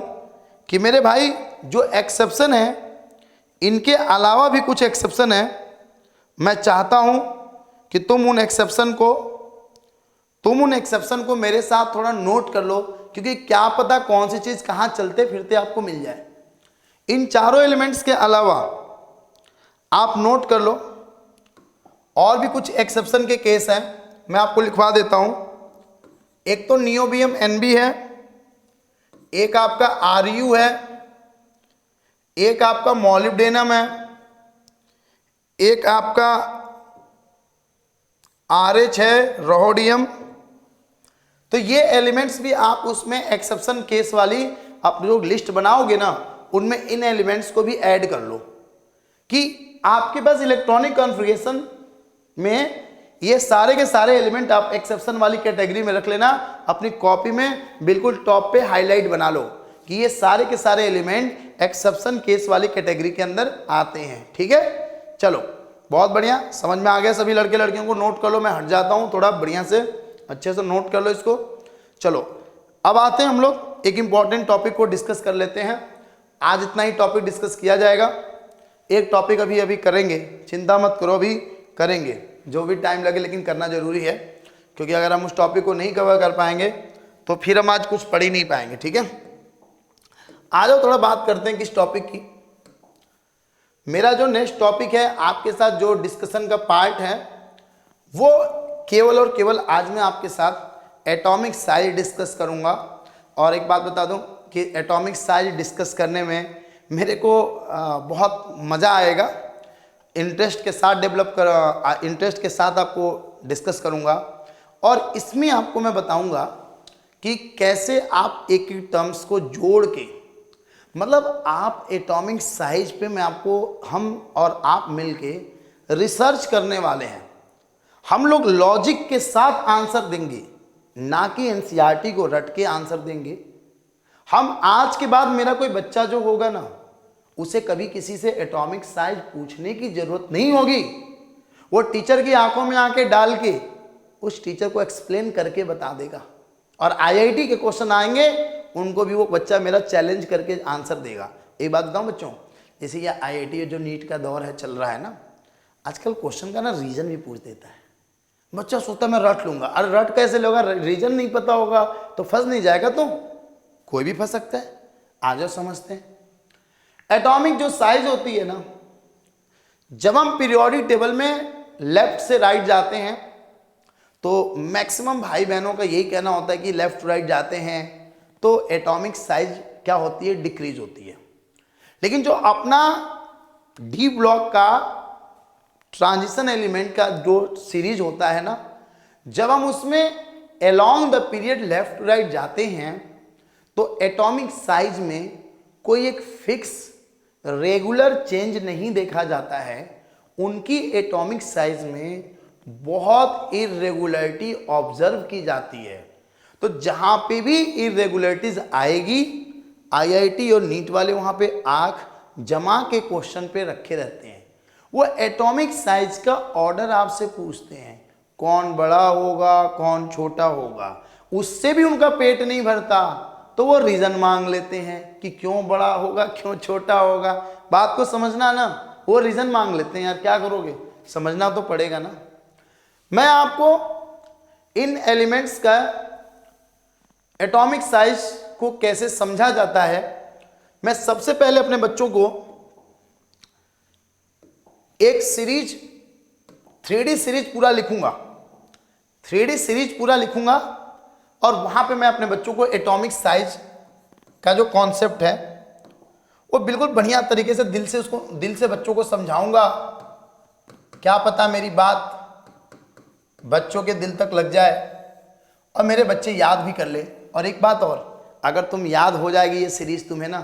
कि मेरे भाई जो एक्सेप्शन है, इनके अलावा भी कुछ एक्सेप्शन है। मैं चाहता हूं कि तुम उन एक्सेप्शन को मेरे साथ थोड़ा नोट कर लो, क्योंकि क्या पता कौन सी चीज कहां चलते फिरते आपको मिल जाए। इन चारों एलिमेंट्स के अलावा आप नोट कर लो, और भी कुछ एक्सेप्शन के केस हैं, मैं आपको लिखवा देता हूं। एक तो नियोबियम एनबी है, एक आपका आरयू है, एक आपका मॉलिब्डेनम है, एक आपका RH है, रोहोडियम। तो ये एलिमेंट्स भी आप उसमें एक्सेप्शन केस वाली आप लोग लिस्ट बनाओगे ना, उनमें इन एलिमेंट्स को भी ऐड कर लो, कि आपके पास इलेक्ट्रॉनिक कॉन्फ़िगरेशन में ये सारे के सारे एलिमेंट आप एक्सेप्शन वाली कैटेगरी में रख लेना, अपनी कॉपी में बिल्कुल टॉप पे हाईलाइट बना लो कि ये सारे के सारे एलिमेंट एक्सेप्शन केस वाली कैटेगरी के अंदर आते हैं, ठीक है। चलो बहुत बढ़िया, समझ में आ गया सभी लड़के लड़कियों को, नोट कर लो, मैं हट जाता हूं थोड़ा, बढ़िया से अच्छे से नोट कर लो इसको। चलो अब आते हैं हम लोग एक इंपॉर्टेंट टॉपिक को डिस्कस कर लेते हैं। आज इतना ही टॉपिक डिस्कस किया जाएगा। एक टॉपिक अभी अभी करेंगे, चिंता मत करो, अभी करेंगे, जो भी टाइम लगे, लेकिन करना जरूरी है, क्योंकि अगर हम उस टॉपिक को नहीं कवर कर पाएंगे तो फिर हम आज कुछ पढ़ ही नहीं पाएंगे। ठीक है, आ जाओ थोड़ा बात करते हैं किस टॉपिक की। मेरा जो नेक्स्ट टॉपिक है, आपके साथ जो डिस्कशन का पार्ट है, वो केवल और केवल आज मैं आपके साथ एटॉमिक साइज डिस्कस करूंगा। और एक बात बता दूं कि एटॉमिक साइज डिस्कस करने में मेरे को बहुत मज़ा आएगा। इंटरेस्ट के साथ इंटरेस्ट के साथ आपको डिस्कस करूंगा, और इसमें आपको मैं बताऊंगा कि कैसे आप एक एक टर्म्स को जोड़ के, मतलब आप एटॉमिक साइज पे मैं आपको, हम और आप मिलके रिसर्च करने वाले हैं। हम लोग लॉजिक के साथ आंसर देंगे, ना कि एनसीईआरटी को रट के आंसर देंगे। हम आज के बाद, मेरा कोई बच्चा जो होगा ना, उसे कभी किसी से एटॉमिक साइज पूछने की जरूरत नहीं होगी। वो टीचर की आंखों में आंखें डाल के उस टीचर को एक्सप्लेन करके बता देगा, और आईआईटी के क्वेश्चन आएंगे, उनको भी वो बच्चा मेरा चैलेंज करके आंसर देगा। एक बात बताऊं बच्चों, जैसे ये आईआईटी जो नीट का दौर है, चल रहा है ना, आजकल क्वेश्चन का ना रीजन भी पूछ देता है। बच्चा सोचता है मैं रट लूंगा, अरे रट कैसे लोगा, रीजन नहीं पता होगा तो फंस नहीं जाएगा, तो कोई भी फंस सकता है। आ जाओ समझते हैं। एटॉमिक जो साइज होती है ना, जब हम पीरियोडिक टेबल में लेफ्ट से राइट जाते हैं, तो मैक्सिमम भाई बहनों का यही कहना होता है कि लेफ्ट टू राइट जाते हैं तो एटॉमिक साइज क्या होती है, डिक्रीज होती है। लेकिन जो अपना डी ब्लॉक का ट्रांजिशन एलिमेंट का जो सीरीज होता है ना, जब हम उसमें along the period left to right जाते हैं, तो एटॉमिक साइज में कोई एक फिक्स रेगुलर चेंज नहीं देखा जाता है। उनकी एटॉमिक साइज में बहुत इरेगुलरिटी ऑब्जर्व की जाती है। तो जहां पे भी इरेगुलरिटीज आएगी, आईआईटी और नीट वाले वहां पे आंख जमा के क्वेश्चन पे रखे रहते हैं। वो एटॉमिक साइज का ऑर्डर आपसे पूछते हैं, कौन बड़ा होगा कौन छोटा होगा। उससे भी उनका पेट नहीं भरता, तो वो रीजन मांग लेते हैं कि क्यों बड़ा होगा क्यों छोटा होगा। बात को समझना ना, वो रीजन मांग लेते हैं। यार क्या करोगे, समझना तो पड़ेगा ना। मैं आपको इन एलिमेंट्स का एटॉमिक साइज को कैसे समझा जाता है, मैं सबसे पहले अपने बच्चों को एक सीरीज 3D सीरीज पूरा लिखूंगा, 3D सीरीज पूरा लिखूंगा, और वहां पे मैं अपने बच्चों को एटॉमिक साइज का जो कॉन्सेप्ट है वो बिल्कुल बढ़िया तरीके से दिल से बच्चों को समझाऊंगा। क्या पता मेरी बात बच्चों के दिल तक लग जाए और मेरे बच्चे याद भी कर ले। और एक बात और, अगर तुम याद हो जाएगी ये सीरीज, तुम्हें ना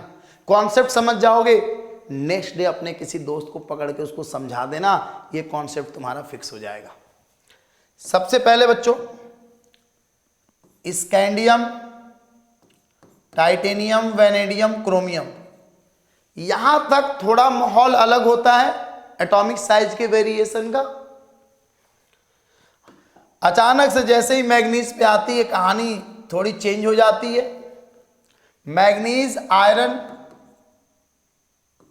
कॉन्सेप्ट समझ जाओगे, नेक्स्ट डे अपने किसी दोस्त को पकड़ के उसको समझा देना, ये कॉन्सेप्ट तुम्हारा फिक्स हो जाएगा। सबसे पहले बच्चों, स्कैंडियम, टाइटेनियम, वैनेडियम, क्रोमियम, यहां तक थोड़ा माहौल अलग होता है एटॉमिक साइज के वेरिएशन का। अचानक से जैसे ही मैग्नीज पे आती है, कहानी थोड़ी चेंज हो जाती है। मैग्नीज, आयरन,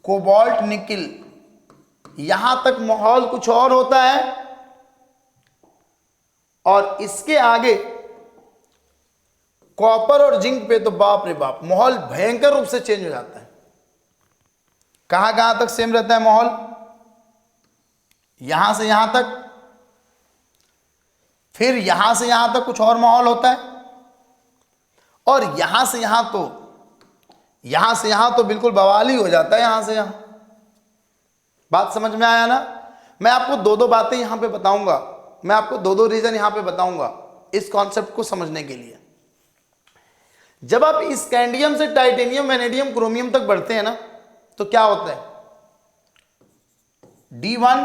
कोबाल्ट, निकिल, यहां तक माहौल कुछ और होता है, और इसके आगे कॉपर और जिंक पे तो बाप रे बाप, माहौल भयंकर रूप से चेंज हो जाता है। कहां कहां तक सेम रहता है माहौल, यहां से यहां तक, फिर यहां से यहां तक कुछ और माहौल होता है, और यहां से यहां तो बिल्कुल बवाल ही हो जाता है। यहां से यहां, बात समझ में आया ना। मैं आपको दो दो बातें यहां पे बताऊंगा, मैं आपको दो दो रीजन यहां पे बताऊंगा इस कॉन्सेप्ट को समझने के लिए। जब आप स्कैंडियम से टाइटेनियम, वैनेडियम, क्रोमियम तक बढ़ते हैं ना, तो क्या होता है, D1,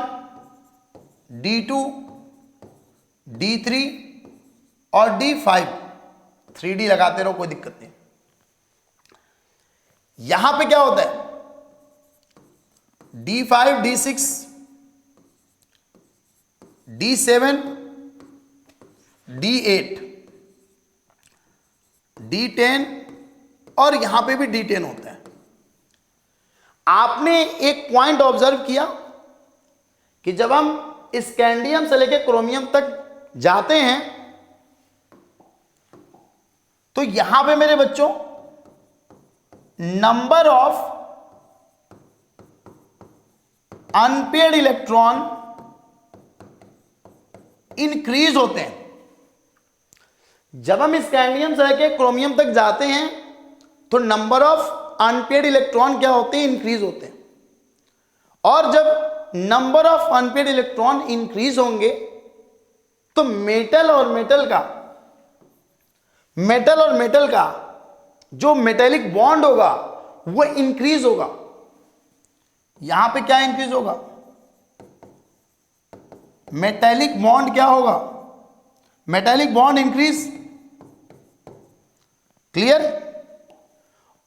D2, D3 और D5, 3D लगाते रहो, कोई दिक्कत नहीं। यहां पे क्या होता है, D5, D6, D7, D8, D10, और यहां पे भी D10 होता है। आपने एक पॉइंट ऑब्जर्व किया कि जब हम स्कैंडियम से लेकर क्रोमियम तक जाते हैं तो यहां पे मेरे बच्चों number of unpaired electron increase होते हैं। जब हम स्कैंडियम से लेकर क्रोमियम तक जाते हैं तो नंबर ऑफ अनपेयर्ड इलेक्ट्रॉन क्या होते हैं? इंक्रीज होते हैं। और जब number of unpaired electron increase होंगे तो मेटल और मेटल का जो मेटेलिक बॉन्ड होगा वो इंक्रीज होगा। यहां पे क्या इंक्रीज होगा? मेटेलिक बॉन्ड क्या होगा? Metallic bond increase. क्लियर?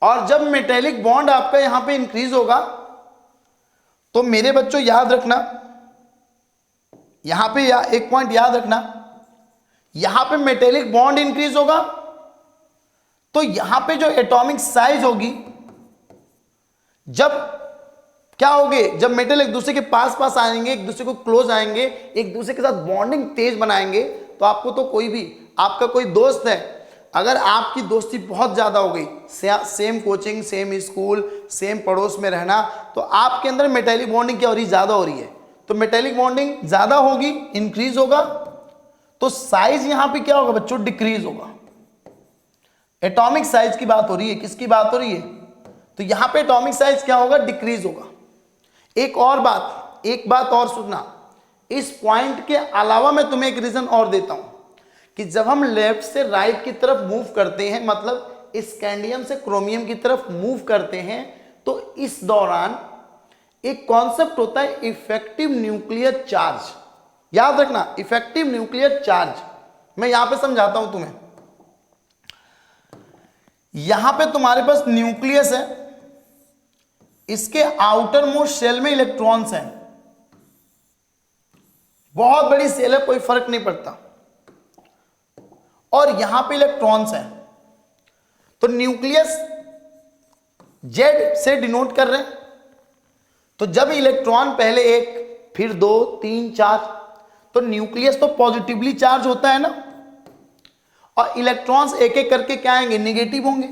और जब मेटेलिक बॉन्ड आपका यहां पे इंक्रीज होगा तो मेरे बच्चों याद रखना, यहां पे एक पॉइंट याद रखना, यहां पे मेटेलिक बॉन्ड इंक्रीज होगा तो यहां पे जो एटॉमिक साइज होगी, जब क्या होगे, जब मेटल एक दूसरे के पास आएंगे, एक दूसरे को क्लोज आएंगे, एक दूसरे के साथ बॉन्डिंग तेज बनाएंगे, तो आपको तो कोई भी आपका कोई दोस्त है, अगर आपकी दोस्ती बहुत ज्यादा हो गई, same coaching, same school, same पड़ोस में रहना, तो आपके अंदर मेटेलिक बॉन्डिंग क्या हो रही है? ज्यादा हो रही है। तो मेटेलिक बॉन्डिंग ज्यादा होगी, इंक्रीज होगा, तो साइज यहां पे क्या होगा बच्चों? डिक्रीज होगा। एटॉमिक साइज की बात हो रही है, किसकी बात हो रही है? तो यहां पे एटॉमिक साइज क्या होगा? डिक्रीज होगा। एक बात और सुनना, इस पॉइंट के अलावा मैं तुम्हें एक रीजन और देता हूं कि जब हम लेफ्ट से राइट की तरफ मूव करते हैं, मतलब स्कैंडियम से क्रोमियम की तरफ मूव करते हैं, तो इस दौरान एक कॉन्सेप्ट होता है इफेक्टिव न्यूक्लियर चार्ज। याद रखना, इफेक्टिव न्यूक्लियर चार्ज। मैं यहां पे समझाता हूं तुम्हें। यहां पे तुम्हारे पास न्यूक्लियस है, इसके आउटर मोस्ट सेल में इलेक्ट्रॉन्स हैं, बहुत बड़ी सेल है, कोई फर्क नहीं पड़ता, और यहां पे इलेक्ट्रॉन्स हैं। तो न्यूक्लियस जेड से डिनोट कर रहे हैं। तो जब इलेक्ट्रॉन पहले एक, फिर 2, 3, 4, तो न्यूक्लियस तो पॉजिटिवली चार्ज होता है ना, और इलेक्ट्रॉन्स एक एक करके क्या आएंगे? निगेटिव होंगे।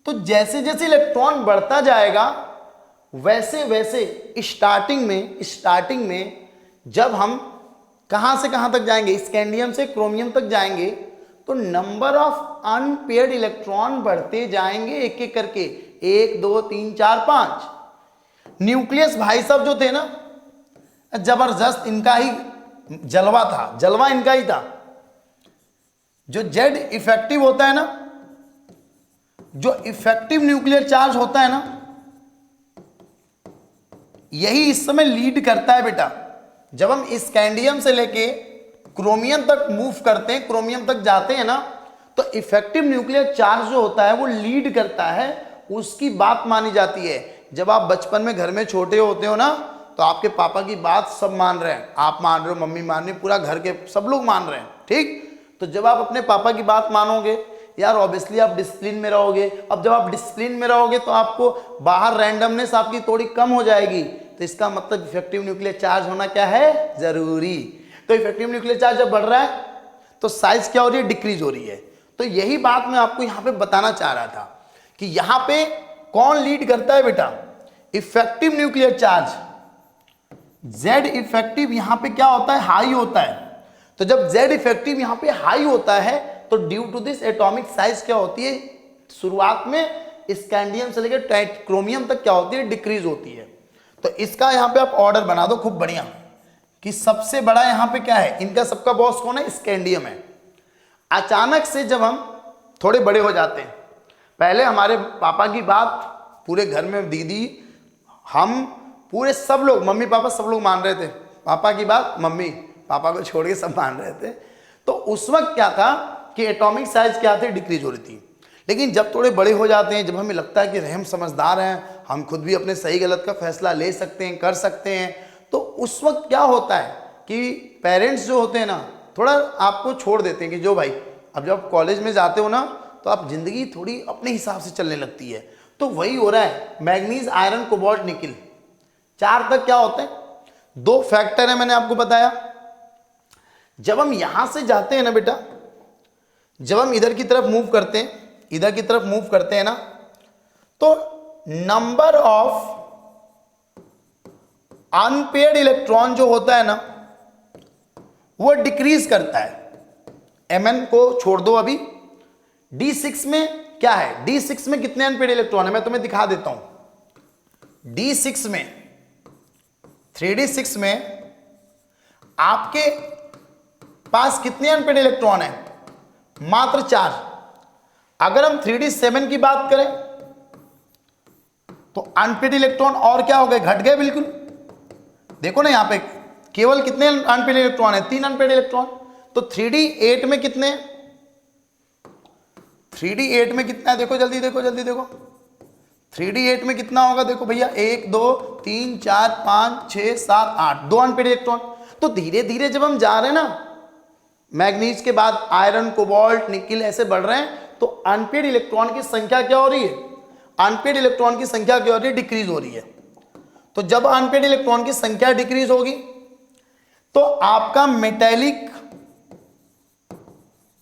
तो जैसे जैसे इलेक्ट्रॉन बढ़ता जाएगा वैसे वैसे स्टार्टिंग में जब हम कहां से कहां तक जाएंगे? स्कैंडियम से क्रोमियम तक जाएंगे, तो नंबर ऑफ अनपेयर्ड इलेक्ट्रॉन बढ़ते जाएंगे एक एक करके, 1, 2, 3, 4, 5। न्यूक्लियस भाई साहब जो थे ना, जबरदस्त, इनका ही जलवा था, जलवा इनका ही था। जो जेड इफेक्टिव होता है ना, जो इफेक्टिव न्यूक्लियर चार्ज होता है ना, यही इस समय लीड करता है बेटा। जब हम स्कैंडियम से लेके क्रोमियम तक मूव करते हैं, क्रोमियम तक जाते हैं ना, तो इफेक्टिव न्यूक्लियर चार्ज जो होता है वो लीड करता है, उसकी बात मानी जाती है। जब आप बचपन में घर में छोटे होते हो ना, तो आपके पापा की बात सब मान रहे हैं, आप मान रहे हो, मम्मी मान रही, पूरा घर के सब लोग मान रहे हैं, ठीक। तो जब आप अपने पापा की बात मानोगे यार, ऑब्वियसली आप डिसिप्लिन में रहोगे। अब जब आप डिसिप्लिन में रहोगे तो आपको बाहर रैंडमनेस आपकी थोड़ी कम हो जाएगी। तो इसका मतलब इफेक्टिव न्यूक्लियर चार्ज होना क्या है? जरूरी। तो इफेक्टिव न्यूक्लियर चार्ज जब बढ़ रहा है तो साइज क्या हो रही है? डिक्रीज हो रही है। तो यही बात मैं आपको यहां पे बताना चाह रहा था कि यहां पे कौन लीड करता है बेटा? Effective nuclear charge. Z effective यहां पे क्या होता है? हाई होता है। तो जब जेड इफेक्टिव यहां पे हाई होता है तो due to this atomic size क्या होती है? शुरुआत में स्कैंडियम से लेकर क्रोमियम तक क्या होती है? डिक्रीज होती है। तो इसका यहां पे आप ऑर्डर बना दो खूब बढ़िया कि सबसे बड़ा यहां पे क्या है? इनका सबका बॉस कौन है? स्कैंडियम है। अचानक से जब हम थोड़े बड़े हो जाते हैं, पहले हमारे पापा की बात पूरे घर में, दीदी, हम पूरे सब लोग, मम्मी पापा सब लोग मान रहे थे। पापा की बात मम्मी पापा को छोड़ के सब मान रहे थे। तो उस वक्त क्या था कि एटॉमिक साइज क्या थे? डिक्रीज हो रही थी। लेकिन जब थोड़े बड़े हो जाते हैं, जब हमें लगता है कि हम समझदार हैं, हम खुद भी अपने सही गलत का फैसला ले सकते हैं, कर सकते हैं, तो उस वक्त क्या होता है कि पेरेंट्स जो होते हैं ना, थोड़ा आपको छोड़ देते हैं कि जो भाई, अब जब आप कॉलेज में जाते हो ना, तो आप जिंदगी थोड़ी अपने हिसाब से चलने लगती है। तो वही हो रहा है, मैग्नीज, आयरन, कोबाल्ट, निकिल, 4 तक क्या होते हैं, 2 फैक्टर है, मैंने आपको बताया। जब हम यहां से जाते हैं ना बेटा, जब हम इधर की तरफ मूव करते हैं, इधर की तरफ मूव करते हैं ना, तो नंबर ऑफ अनपेयर्ड इलेक्ट्रॉन जो होता है ना, वो डिक्रीज करता है। Mn को छोड़ दो अभी। D6 में क्या है, D6 में कितने अनपेयर्ड इलेक्ट्रॉन है, मैं तुम्हें दिखा देता हूं। D6 में, 3D6 में आपके पास कितने अनपेयर्ड इलेक्ट्रॉन है, मात्र 4। अगर हम 3D7 की बात करें तो अनपेयर्ड इलेक्ट्रॉन और क्या हो गए, घट गए बिल्कुल। देखो ना यहां पे केवल कितने अनपेयर्ड इलेक्ट्रॉन है, 3 अनपेयर्ड इलेक्ट्रॉन। तो 3D8 में कितने, 3D8 में कितना है, देखो जल्दी देखो, जल्दी देखो, 3D8 में कितना होगा, देखो भैया, 1 2 3 4 5 6 7 8, 2 अनपेयर्ड इलेक्ट्रॉन। तो धीरे धीरे जब हम जा रहे हैं ना, मैग्नीज के बाद आयरन, कोबाल्ट, निकिल ऐसे बढ़ रहे हैं, तो अनपेयर्ड इलेक्ट्रॉन की संख्या क्या हो रही है, अनपेयर्ड इलेक्ट्रॉन की संख्या क्या हो रही है, डिक्रीज हो रही है। तो जब अनपेयर्ड इलेक्ट्रॉन की संख्या डिक्रीज होगी तो आपका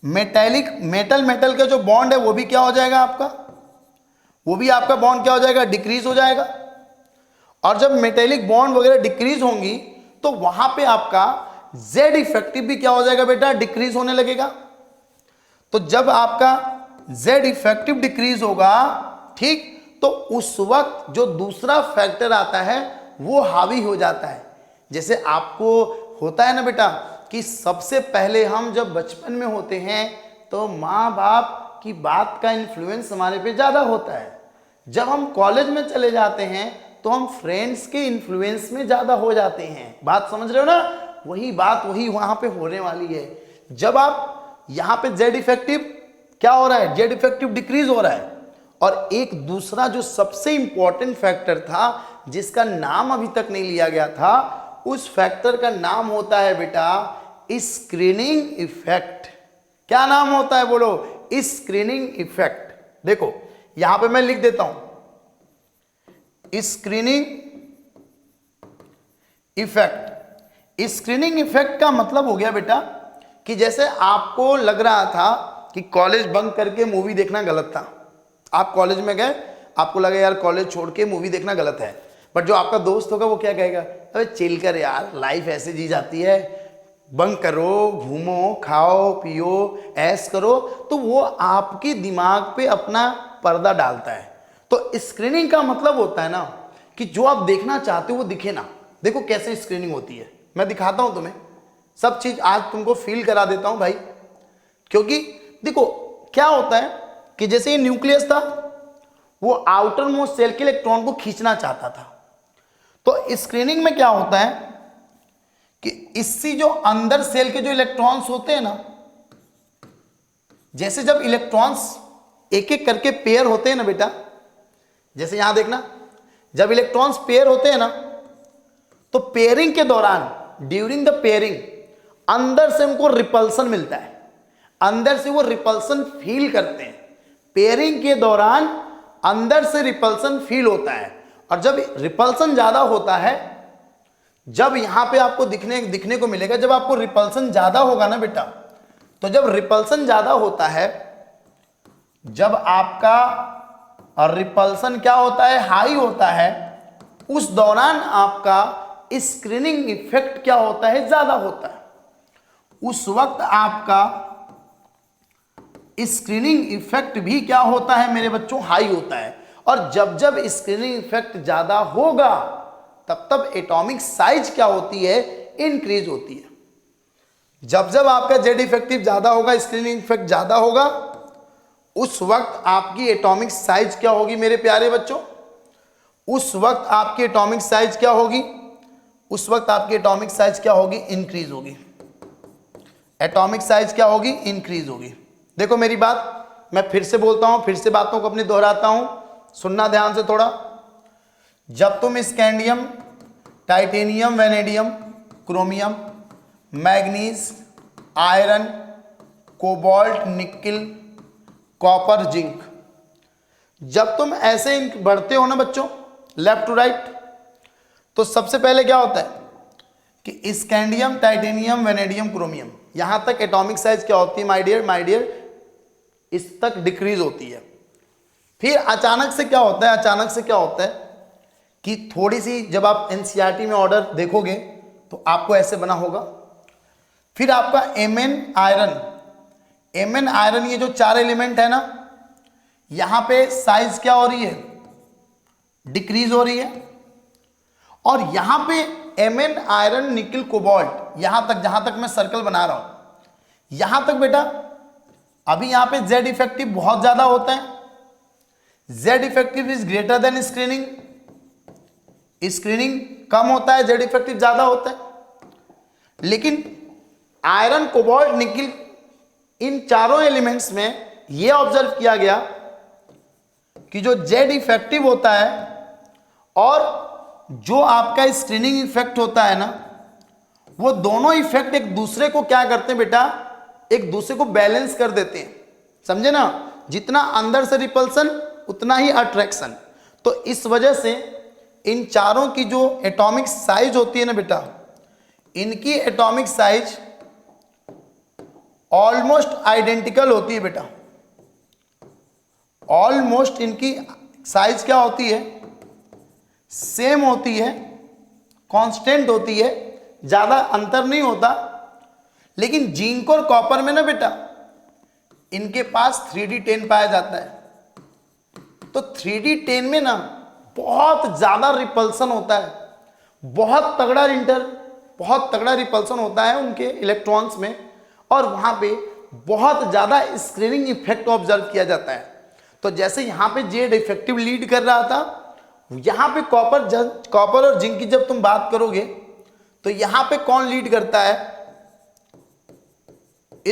मेटल का जो बॉन्ड है वो भी क्या हो जाएगा आपका, वो भी आपका बॉन्ड क्या हो जाएगा, डिक्रीज हो जाएगा। और जब मेटेलिक बॉन्ड वगैरह डिक्रीज होंगी तो वहां पे आपका Z इफेक्टिव भी क्या हो जाएगा बेटा, डिक्रीज होने लगेगा। तो जब आपका Z इफेक्टिव डिक्रीज होगा, ठीक, तो उस वक्त जो दूसरा फैक्टर आता है वो हावी हो जाता है। जैसे आपको होता है ना बेटा कि सबसे पहले हम जब बचपन में होते हैं तो माँ बाप की बात का इन्फ्लुएंस हमारे पे ज़्यादा होता है। जब हम कॉलेज में चले जाते हैं तो हम फ्रेंड्स के इन्फ्लुएंस में ज़्यादा हो जाते हैं। बात समझ रहे हो ना, वही बात वही वहाँ पे होने वाली है। जब आप यहाँ पे Z इफेक्टिव क्या हो रहा है, Z इफेक्टिव डिक्रीज हो रहा है। और एक दूसरा जो सबसे इंपॉर्टेंट फैक्टर था जिसका नाम अभी तक नहीं लिया गया था, उस फैक्टर का नाम होता है बेटा स्क्रीनिंग इफेक्ट। क्या नाम होता है बोलो, स्क्रीनिंग इफेक्ट। देखो यहां पे मैं लिख देता हूं स्क्रीनिंग इफेक्ट। स्क्रीनिंग इफेक्ट का मतलब हो गया बेटा कि जैसे आपको लग रहा था कि कॉलेज बंक करके मूवी देखना गलत था, आप कॉलेज में गए, आपको लगा यार कॉलेज छोड़ के मूवी देखना गलत है, बट जो आपका दोस्त होगा वो क्या कहेगा, अबे चिल कर यार, लाइफ ऐसे जी जाती है, बंक करो, घूमो, खाओ पियो, ऐश करो। तो वो आपके दिमाग पे अपना पर्दा डालता है। तो स्क्रीनिंग का मतलब होता है ना कि जो आप देखना चाहते हो वो दिखे ना। देखो कैसे स्क्रीनिंग होती है, मैं दिखाता हूं तुम्हें, सब चीज आज तुमको फील करा देता हूं भाई। क्योंकि देखो क्या होता है कि जैसे ये न्यूक्लियस था, वो आउटर मोस्ट सेल के इलेक्ट्रॉन को खींचना चाहता था। तो स्क्रीनिंग में क्या होता है कि इससे जो अंदर सेल के जो इलेक्ट्रॉन्स होते हैं ना, जैसे जब इलेक्ट्रॉन्स एक एक करके पेयर होते हैं ना बेटा, जैसे यहां देखना, जब इलेक्ट्रॉन्स पेयर होते हैं ना, तो पेयरिंग के दौरान, ड्यूरिंग द पेयरिंग, अंदर से उनको रिपल्सन मिलता है, अंदर से वो रिपल्सन फील करते हैं। पेयरिंग के दौरान अंदर से रिपल्सन फील होता है। और जब रिपल्सन ज्यादा होता है, जब यहां पे आपको दिखने को मिलेगा, जब आपको रिपल्सन ज्यादा होगा ना बेटा, तो जब रिपल्सन ज्यादा होता है, जब आपका रिपल्सन क्या होता है, हाई होता है, उस दौरान आपका स्क्रीनिंग इफेक्ट क्या होता है, ज्यादा होता है। उस वक्त आपका स्क्रीनिंग इफेक्ट भी क्या होता है मेरे बच्चों, हाई होता है। और जब जब स्क्रीनिंग इफेक्ट ज्यादा होगा तब तब एटॉमिक साइज क्या होती है, इंक्रीज होती है। जब जब आपका जेड इफेक्टिव ज्यादा होगा, स्क्रीनिंग इफेक्ट ज्यादा होगा, उस वक्त आपकी एटॉमिक साइज क्या होगी मेरे प्यारे बच्चों, उस वक्त आपकी एटॉमिक साइज क्या होगी, उस वक्त आपकी एटॉमिक साइज क्या होगी, इंक्रीज होगी। एटॉमिक साइज क्या होगी, इंक्रीज होगी। देखो मेरी बात मैं फिर से बोलता हूं, फिर से बातों को अपनी दोहराता हूं, सुनना ध्यान से थोड़ा। जब तुम scandium, titanium, vanadium, chromium, manganese, iron, cobalt, nickel, copper, zinc, जब तुम ऐसे बढ़ते हो ना बच्चों लेफ्ट टू राइट, तो सबसे पहले क्या होता है कि स्कैंडियम, टाइटेनियम, वेनेडियम, क्रोमियम, यहां तक एटॉमिक साइज क्या होती है माय डियर, इस तक डिक्रीज होती है। फिर अचानक से क्या होता है, अचानक से क्या होता है कि थोड़ी सी जब आप एनसीईआरटी में ऑर्डर देखोगे तो आपको ऐसे बना होगा। फिर आपका एमएन आयरन, ये जो 4 एलिमेंट है ना, यहां पे साइज क्या हो रही है, डिक्रीज हो रही है। और यहां पे एमएन आयरन निकल कोबाल्ट, यहां तक जहां तक मैं सर्कल बना रहा हूं, यहां तक बेटा अभी यहां पे जेड इफेक्टिव बहुत ज्यादा होता है। Z effective is greater than screening, screening कम होता है, जेड इफेक्टिव ज्यादा होता है। लेकिन आयरन, कोबाल्ट, निकिल, इन चारों एलिमेंट्स में यह ऑब्जर्व किया गया कि जो जेड इफेक्टिव होता है और जो आपका स्क्रीनिंग इफेक्ट होता है ना, वो दोनों इफेक्ट एक दूसरे को क्या करते हैं बेटा, एक दूसरे को बैलेंस कर देते हैं, समझे ना। जितना अंदर से रिपल्सन उतना ही अट्रैक्शन। तो इस वजह से इन चारों की जो एटॉमिक साइज होती है ना बेटा, इनकी एटॉमिक साइज ऑलमोस्ट आइडेंटिकल होती है बेटा। ऑलमोस्ट इनकी साइज क्या होती है, सेम होती है, कांस्टेंट होती है, ज्यादा अंतर नहीं होता। लेकिन जिंक और कॉपर में ना बेटा इनके पास 3D10 पाया जाता है। तो 3D10 में ना बहुत ज्यादा रिपल्सन होता है, बहुत तगड़ा रिपल्सन होता है उनके इलेक्ट्रॉन्स में, और वहां पे बहुत ज्यादा स्क्रीनिंग इफेक्ट ऑब्जर्व किया जाता है। तो जैसे यहां पे जेड इफेक्टिव लीड कर रहा था, यहां पे कॉपर और जिंक की जब तुम बात करोगे तो यहां पे कौन लीड करता है,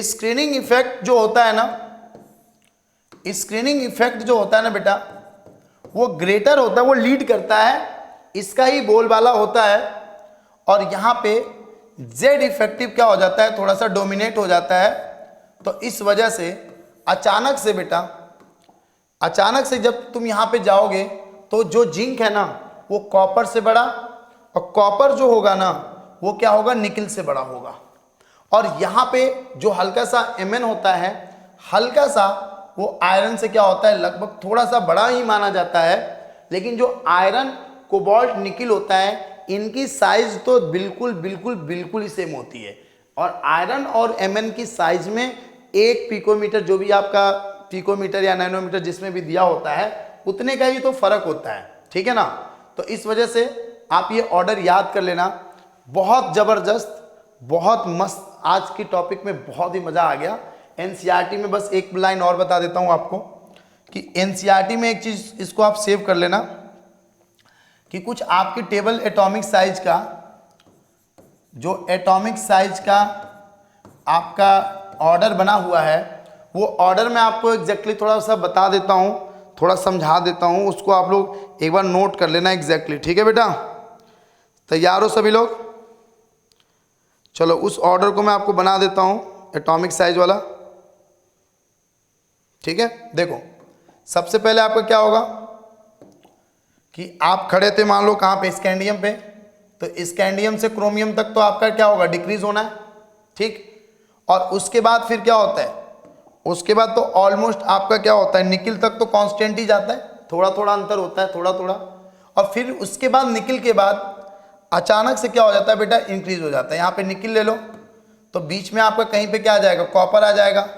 स्क्रीनिंग इफेक्ट जो होता है ना, स्क्रीनिंग इफेक्ट जो होता है ना बेटा, वो ग्रेटर होता है, वो लीड करता है, इसका ही बोलबाला होता है। और यहां पे जेड इफेक्टिव क्या हो जाता है, थोड़ा सा डोमिनेट हो जाता है। तो इस वजह से अचानक से बेटा, अचानक से जब तुम यहां पे जाओगे तो जो जिंक है ना वो कॉपर से बड़ा, और कॉपर जो होगा ना वो क्या होगा, निकिल से बड़ा होगा। और यहां पे जो हल्का सा एमएन होता है, हल्का सा वो आयरन से क्या होता है, लगभग थोड़ा सा बड़ा ही माना जाता है। लेकिन जो आयरन, कोबाल्ट, निकिल होता है, इनकी साइज तो बिल्कुल ही सेम होती है। और आयरन और एमएन की साइज में 1 पिकोमीटर, जो भी आपका पिकोमीटर या नैनोमीटर जिसमें भी दिया होता है, उतने का ही तो फर्क होता है, ठीक है ना। तो इस वजह से आप ये ऑर्डर याद कर लेना। बहुत जबरदस्त, बहुत मस्त, आज की टॉपिक में बहुत ही मजा आ गया। एनसीईआरटी में बस एक लाइन और बता देता हूं आपको कि एनसीईआरटी में एक चीज इसको आप सेव कर लेना कि कुछ आपकी टेबल एटॉमिक साइज का, जो एटॉमिक साइज का आपका ऑर्डर बना हुआ है, वो ऑर्डर मैं आपको एग्जैक्टली थोड़ा सा बता देता हूं, थोड़ा समझा देता हूं, उसको आप लोग एक बार नोट कर लेना एग्जैक्टली, ठीक है बेटा। तैयार हो सभी लोग? चलो उस ऑर्डर को मैं आपको बना देता हूं, एटॉमिक साइज वाला, ठीक है। देखो सबसे पहले आपका क्या होगा कि आप खड़े थे मान लो कहां पे, स्कैंडियम पे, तो स्कैंडियम से क्रोमियम तक तो आपका क्या होगा, डिक्रीज होना है, ठीक। और उसके बाद फिर क्या होता है, उसके बाद तो ऑलमोस्ट आपका क्या होता है, निकिल तक तो कांस्टेंट ही जाता है, थोड़ा थोड़ा अंतर होता है, थोड़ा थोड़ा। और फिर उसके बाद निकिल के बाद अचानक से क्या हो जाता है बेटा, इंक्रीज हो जाता है। यहाँ पे निकिल ले लो तो बीच में आपका कहीं पे क्या आ जाएगा, कॉपर आ जाएगा,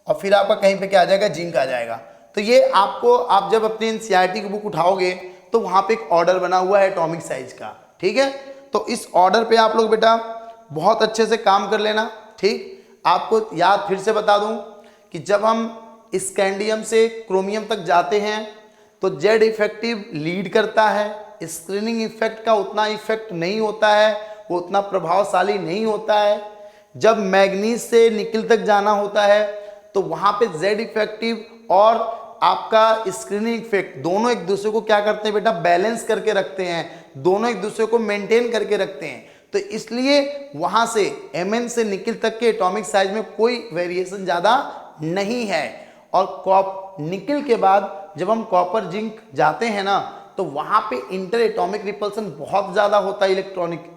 और फिर आपका कहीं पे क्या आ जाएगा, जिंक आ जाएगा। तो ये आपको, आप जब अपनी एनसीईआरटी की बुक उठाओगे तो वहां पे एक ऑर्डर बना हुआ है एटॉमिक साइज का, ठीक है। तो इस ऑर्डर पे आप लोग बेटा बहुत अच्छे से काम कर लेना, ठीक। आपको याद फिर से बता दूं कि जब हम स्कैंडियम से क्रोमियम तक जाते हैं तो जेड इफेक्टिव लीड करता है, स्क्रीनिंग इफेक्ट का उतना इफेक्ट नहीं होता है, वो उतना प्रभावशाली नहीं होता है। जब मैग्नीज से निकिल तक जाना होता है तो वहां पे जेड इफेक्टिव और आपका स्क्रीनिंग इफेक्ट दोनों एक दूसरे को क्या करते हैं बेटा, बैलेंस करके रखते हैं, दोनों एक दूसरे को मेंटेन करके रखते हैं। तो इसलिए वहां से एमएन से निकिल तक के एटॉमिक साइज में कोई वेरिएशन ज्यादा नहीं है। और निकिल के बाद जब हम कॉपर जिंक जाते हैं ना तो वहां पे इंटर एटॉमिक रिपल्सन बहुत ज़्यादा होता है, इलेक्ट्रॉनिक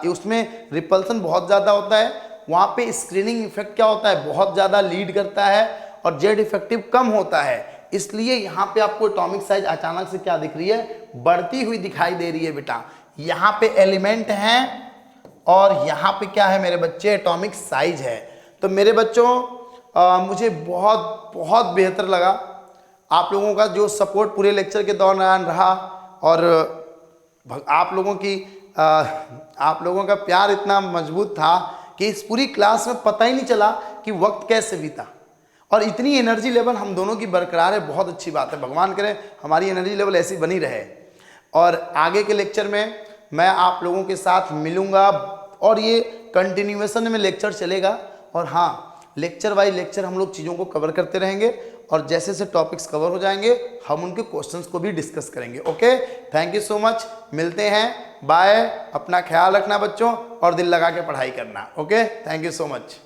उसमें रिपल्सन बहुत ज़्यादा होता है। वहां पे स्क्रीनिंग इफेक्ट क्या होता है, बहुत ज़्यादा लीड करता है और जेड इफेक्टिव कम होता है। इसलिए यहाँ पे आपको एटॉमिक साइज अचानक से क्या दिख रही है, बढ़ती हुई दिखाई दे रही है बेटा। यहाँ पे एलिमेंट हैं और यहाँ पे क्या है मेरे बच्चे, एटॉमिक साइज है। तो मेरे बच्चों मुझे बहुत बहुत बेहतर लगा आप लोगों का जो सपोर्ट पूरे लेक्चर के दौरान रहा, और आप लोगों का प्यार इतना मजबूत था कि इस पूरी क्लास में पता ही नहीं चला कि वक्त कैसे बीता, और इतनी एनर्जी लेवल हम दोनों की बरकरार है। बहुत अच्छी बात है, भगवान करे हमारी एनर्जी लेवल ऐसी बनी रहे। और आगे के लेक्चर में मैं आप लोगों के साथ मिलूंगा और ये कंटिन्यूएशन में लेक्चर चलेगा। और हाँ, लेक्चर बाय लेक्चर हम लोग चीज़ों को कवर करते रहेंगे और जैसे जैसे टॉपिक्स कवर हो जाएंगे हम उनके क्वेश्चंस को भी डिस्कस करेंगे। Okay, thank you so much, मिलते हैं, बाय। अपना ख्याल रखना बच्चों और दिल लगा के पढ़ाई करना। Okay, thank you so much.